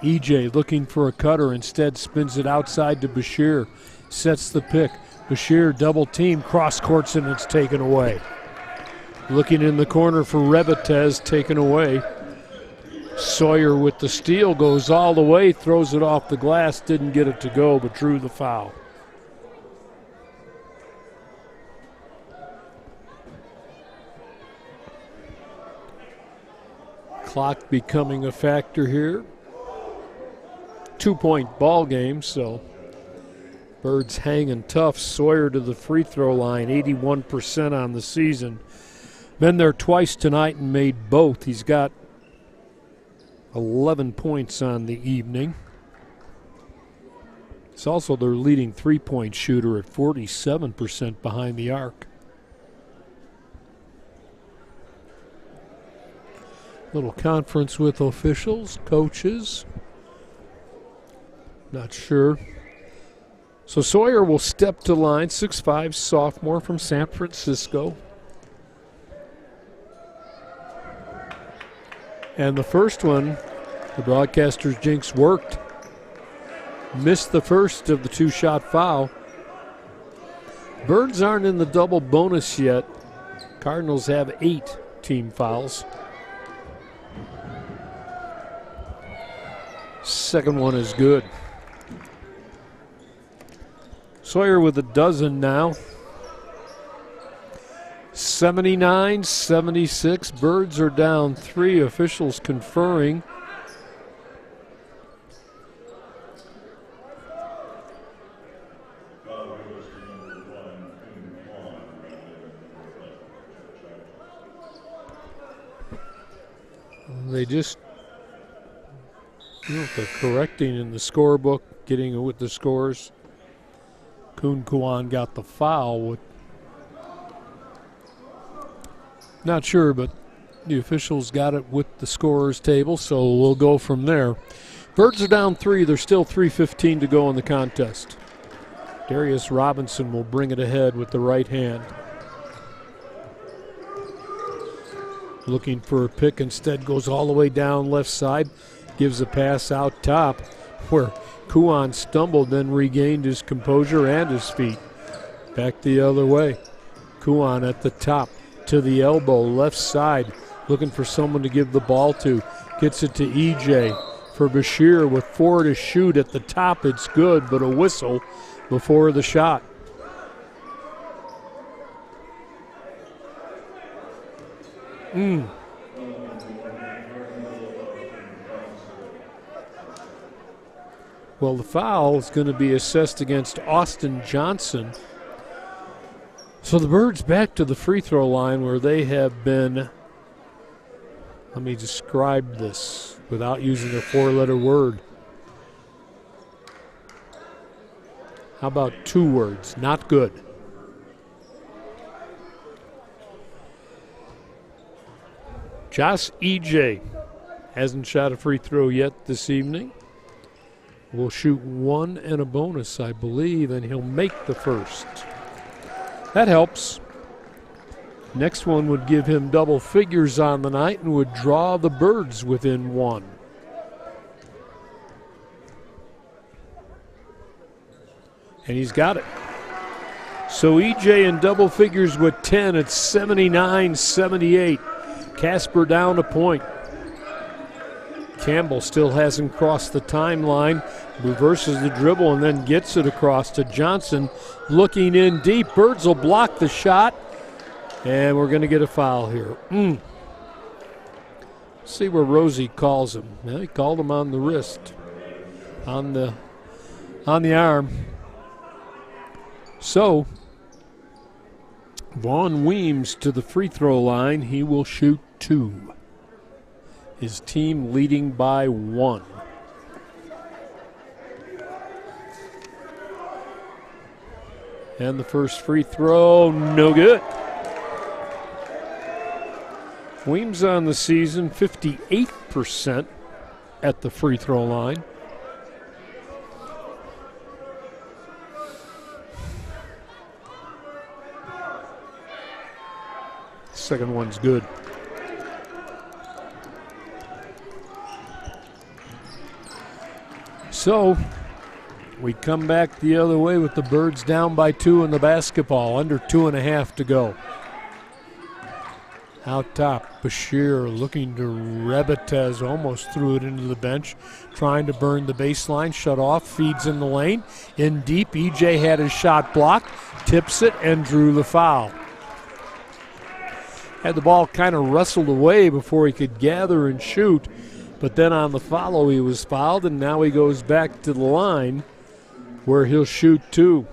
EJ looking for a cutter, instead spins it outside to Bashir. Sets the pick. Bashir double team, cross courts, and it's taken away. Looking in the corner for Rebatez, taken away. Sawyer with the steal, goes all the way, throws it off the glass, didn't get it to go, but drew the foul. Clock becoming a factor here. 2-point ball game, so Birds hanging tough. Sawyer to the free throw line, 81% on the season. Been there twice tonight and made both. He's got 11 points on the evening. It's also their leading three-point shooter at 47% behind the arc. Little conference with officials, coaches. Not sure. So Sawyer will step to line, 6'5", sophomore from San Francisco. And the first one, the broadcaster's jinx worked. Missed the first of the two-shot foul. Birds aren't in the double bonus yet. Cardinals have 8 team fouls. Second one is good. Sawyer with a dozen now. 79-76. Birds are down 3. Officials conferring. They just, they're correcting in the scorebook, getting it with the scores. Kun Kuan got the foul. Not sure, but the officials got it with the scorers table, so we'll go from there. Birds are down 3. There's still 3:15 to go in the contest. Darius Robinson will bring it ahead with the right hand. Looking for a pick, instead goes all the way down left side. Gives a pass out top where Kuan stumbled, then regained his composure and his feet. Back the other way. Kuan at the top to the elbow, left side, looking for someone to give the ball to. Gets it to EJ for Bashir with 4 to shoot at the top. It's good, but a whistle before the shot. Well, the foul is going to be assessed against Austin Johnson. So the Birds back to the free throw line where they have been, let me describe this without using a 4-letter word. How about 2 words? Not good. Josh EJ hasn't shot a free throw yet this evening. Will shoot 1 and a bonus, I believe, and he'll make the first. That helps. Next one would give him double figures on the night and would draw the Birds within 1. And he's got it. So EJ in double figures with 10. It's 79-78. Casper down a point. Campbell still hasn't crossed the timeline. Reverses the dribble and then gets it across to Johnson. Looking in deep. Birds will block the shot. And we're going to get a foul here. See where Rosie calls him. Well, he called him on the wrist. On the arm. So, Vaughn Weems to the free throw line. He will shoot 2. His team leading by 1. And the first free throw, no good. Weems on the season, 58% at the free throw line. Second one's good. So we come back the other way with the Birds down by 2 in the basketball, under 2.5 to go. Out top, Bashir looking to Rebetez, almost threw it into the bench, trying to burn the baseline, shut off, feeds in the lane. In deep, EJ had his shot blocked, tips it, and drew the foul. Had the ball kind of wrestled away before he could gather and shoot, but then on the follow he was fouled, and now he goes back to the line where he'll shoot 2.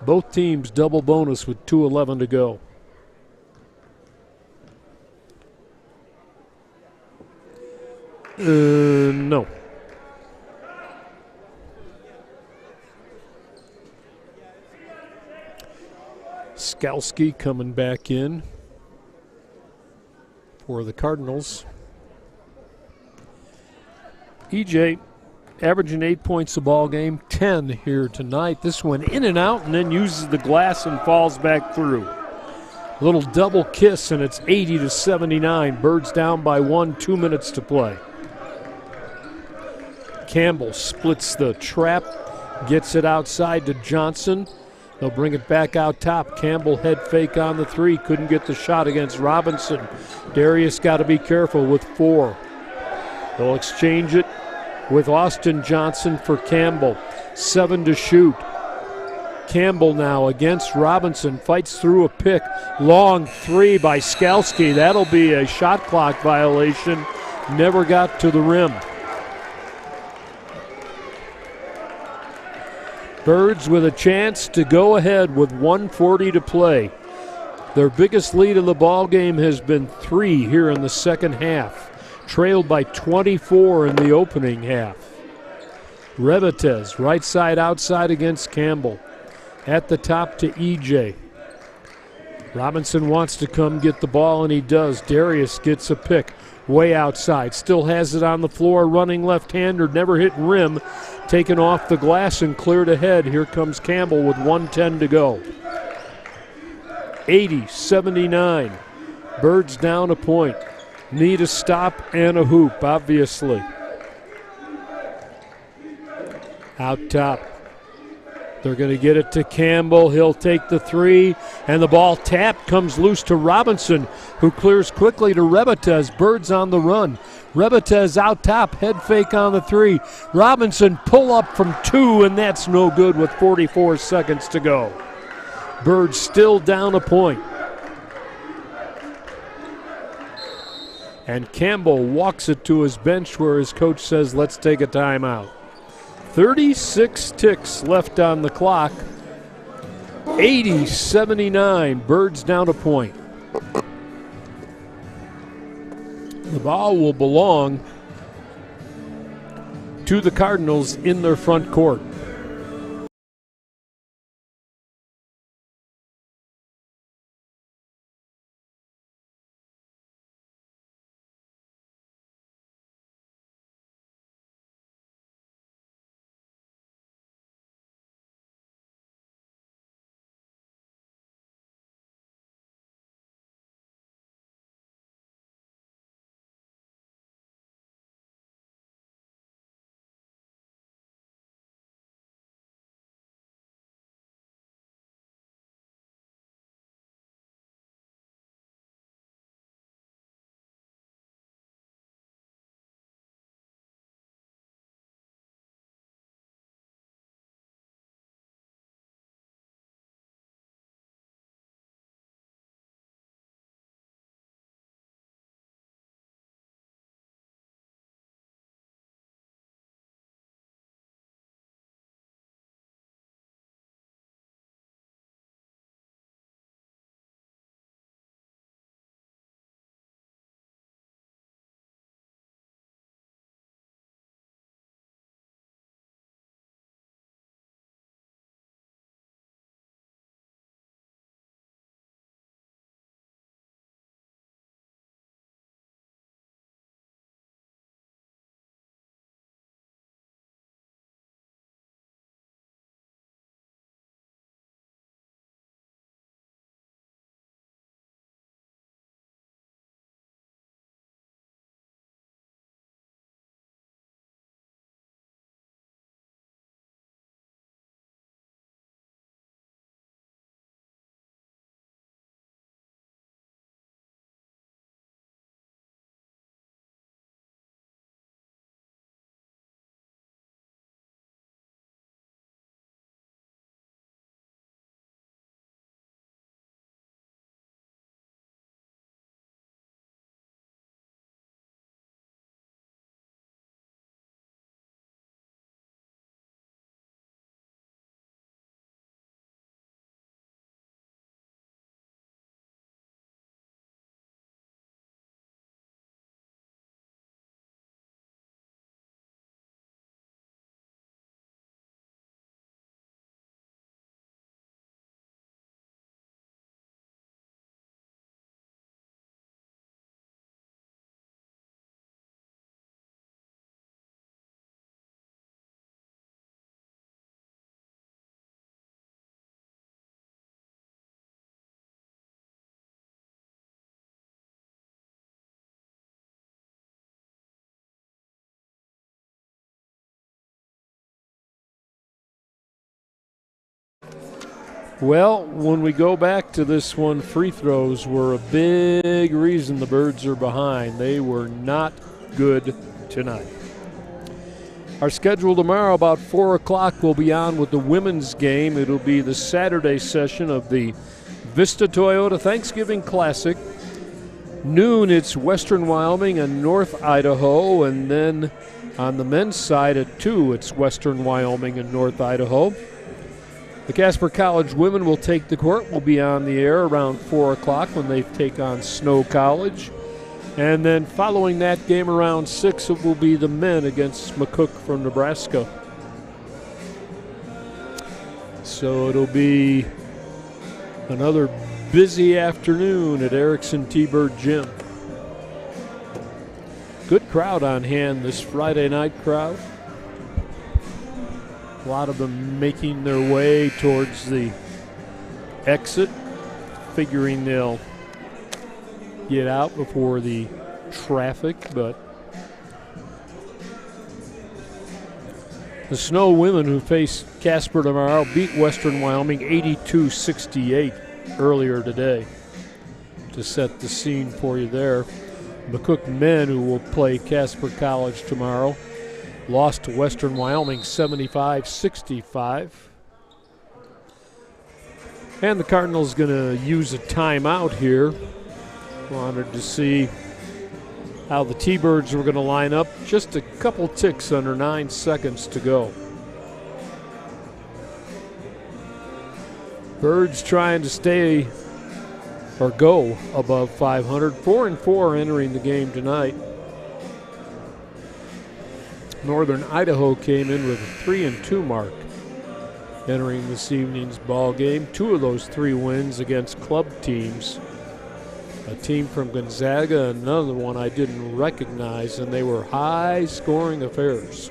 Both teams double bonus with 2:11 to go. No. Skalski coming back in for the Cardinals. EJ averaging 8 points a ball game, 10 here tonight. This one in and out and then uses the glass and falls back through. A little double kiss and it's 80-79. Birds down by 1, 2 minutes to play. Campbell splits the trap, gets it outside to Johnson. They'll bring it back out top. Campbell head fake on the 3. Couldn't get the shot against Robinson. Darius got to be careful with 4. They'll exchange it with Austin Johnson for Campbell. 7 to shoot. Campbell now against Robinson. Fights through a pick. Long 3 by Skalski. That'll be a shot clock violation. Never got to the rim. Birds with a chance to go ahead with 1:40 to play. Their biggest lead of the ball game has been 3 here in the second half, trailed by 24 in the opening half. Rebetez, right side outside against Campbell. At the top to EJ. Robinson wants to come get the ball, and he does. Darius gets a pick way outside. Still has it on the floor, running left-hander, never hitting rim. Taken off the glass and cleared ahead. Here comes Campbell with 1:10 to go. 80-79. Birds down a point. Need a stop and a hoop, obviously. Out top. They're going to get it to Campbell. He'll take the 3, and the ball tapped, comes loose to Robinson, who clears quickly to Rebetez. Birds on the run. Rebetez out top, head fake on the 3. Robinson pull up from 2, and that's no good with 44 seconds to go. Birds still down a point. And Campbell walks it to his bench where his coach says, let's take a timeout. 36 ticks left on the clock. 80-79, Birds down a point. The ball will belong to the Cardinals in their front court. Well, when we go back to this one, free throws were a big reason the Birds are behind. They were not good tonight. Our schedule tomorrow about 4 o'clock will be on with the women's game. It'll be the Saturday session of the Vista Toyota Thanksgiving Classic. Noon, it's Western Wyoming and North Idaho, and then on the men's side at 2, it's Western Wyoming and North Idaho. The Casper College women will take the court. We'll be on the air around 4 o'clock when they take on Snow College. And then following that game around 6, it will be the men against McCook from Nebraska. So it'll be another busy afternoon at Erickson T-Bird Gym. Good crowd on hand, this Friday night crowd. A lot of them making their way towards the exit, figuring they'll get out before the traffic, but the Snow women who face Casper tomorrow beat Western Wyoming 82-68 earlier today. To set the scene for you there, McCook men, who will play Casper College tomorrow, lost to Western Wyoming 75-65. And the Cardinals going to use a timeout here. Wanted to see how the T-Birds were going to line up. Just a couple ticks under 9 seconds to go. Birds trying to stay or go above 500. 4-4 entering the game tonight. Northern Idaho came in with a 3-2 mark entering this evening's ball game. 2 of those 3 wins against club teams. A team from Gonzaga, another one I didn't recognize, and they were high-scoring affairs.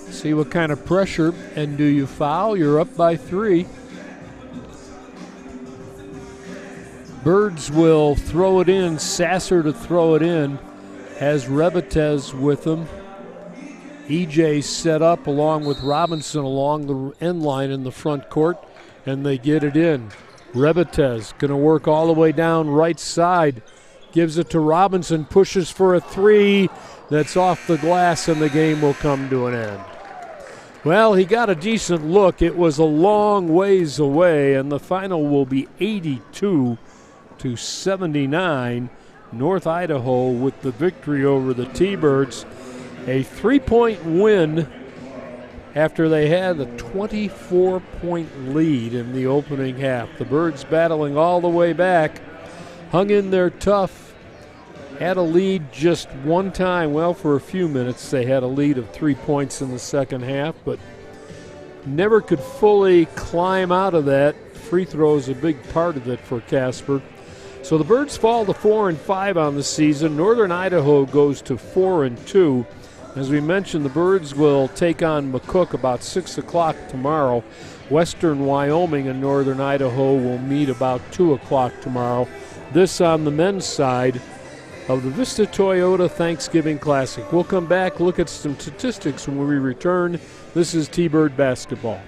See what kind of pressure, and do you foul? You're up by 3. Birds will throw it in. Sasser to throw it in. Has Rebetez with them. EJ set up along with Robinson along the end line in the front court, and they get it in. Rebetez going to work all the way down right side. Gives it to Robinson, pushes for a 3 that's off the glass, and the game will come to an end. Well, he got a decent look. It was a long ways away, and the final will be 82-79. North Idaho with the victory over the T-Birds. A 3-point win after they had a 24-point lead in the opening half. The Birds battling all the way back, hung in there tough, had a lead just one time. Well, for a few minutes they had a lead of 3 points in the second half, but never could fully climb out of that. Free throws a big part of it for Casper. So the Birds fall to 4-5 on the season. Northern Idaho goes to 4-2. As we mentioned, the Birds will take on McCook about 6 o'clock tomorrow. Western Wyoming and Northern Idaho will meet about 2 o'clock tomorrow. This on the men's side of the Vista Toyota Thanksgiving Classic. We'll come back, look at some statistics when we return. This is T-Bird Basketball.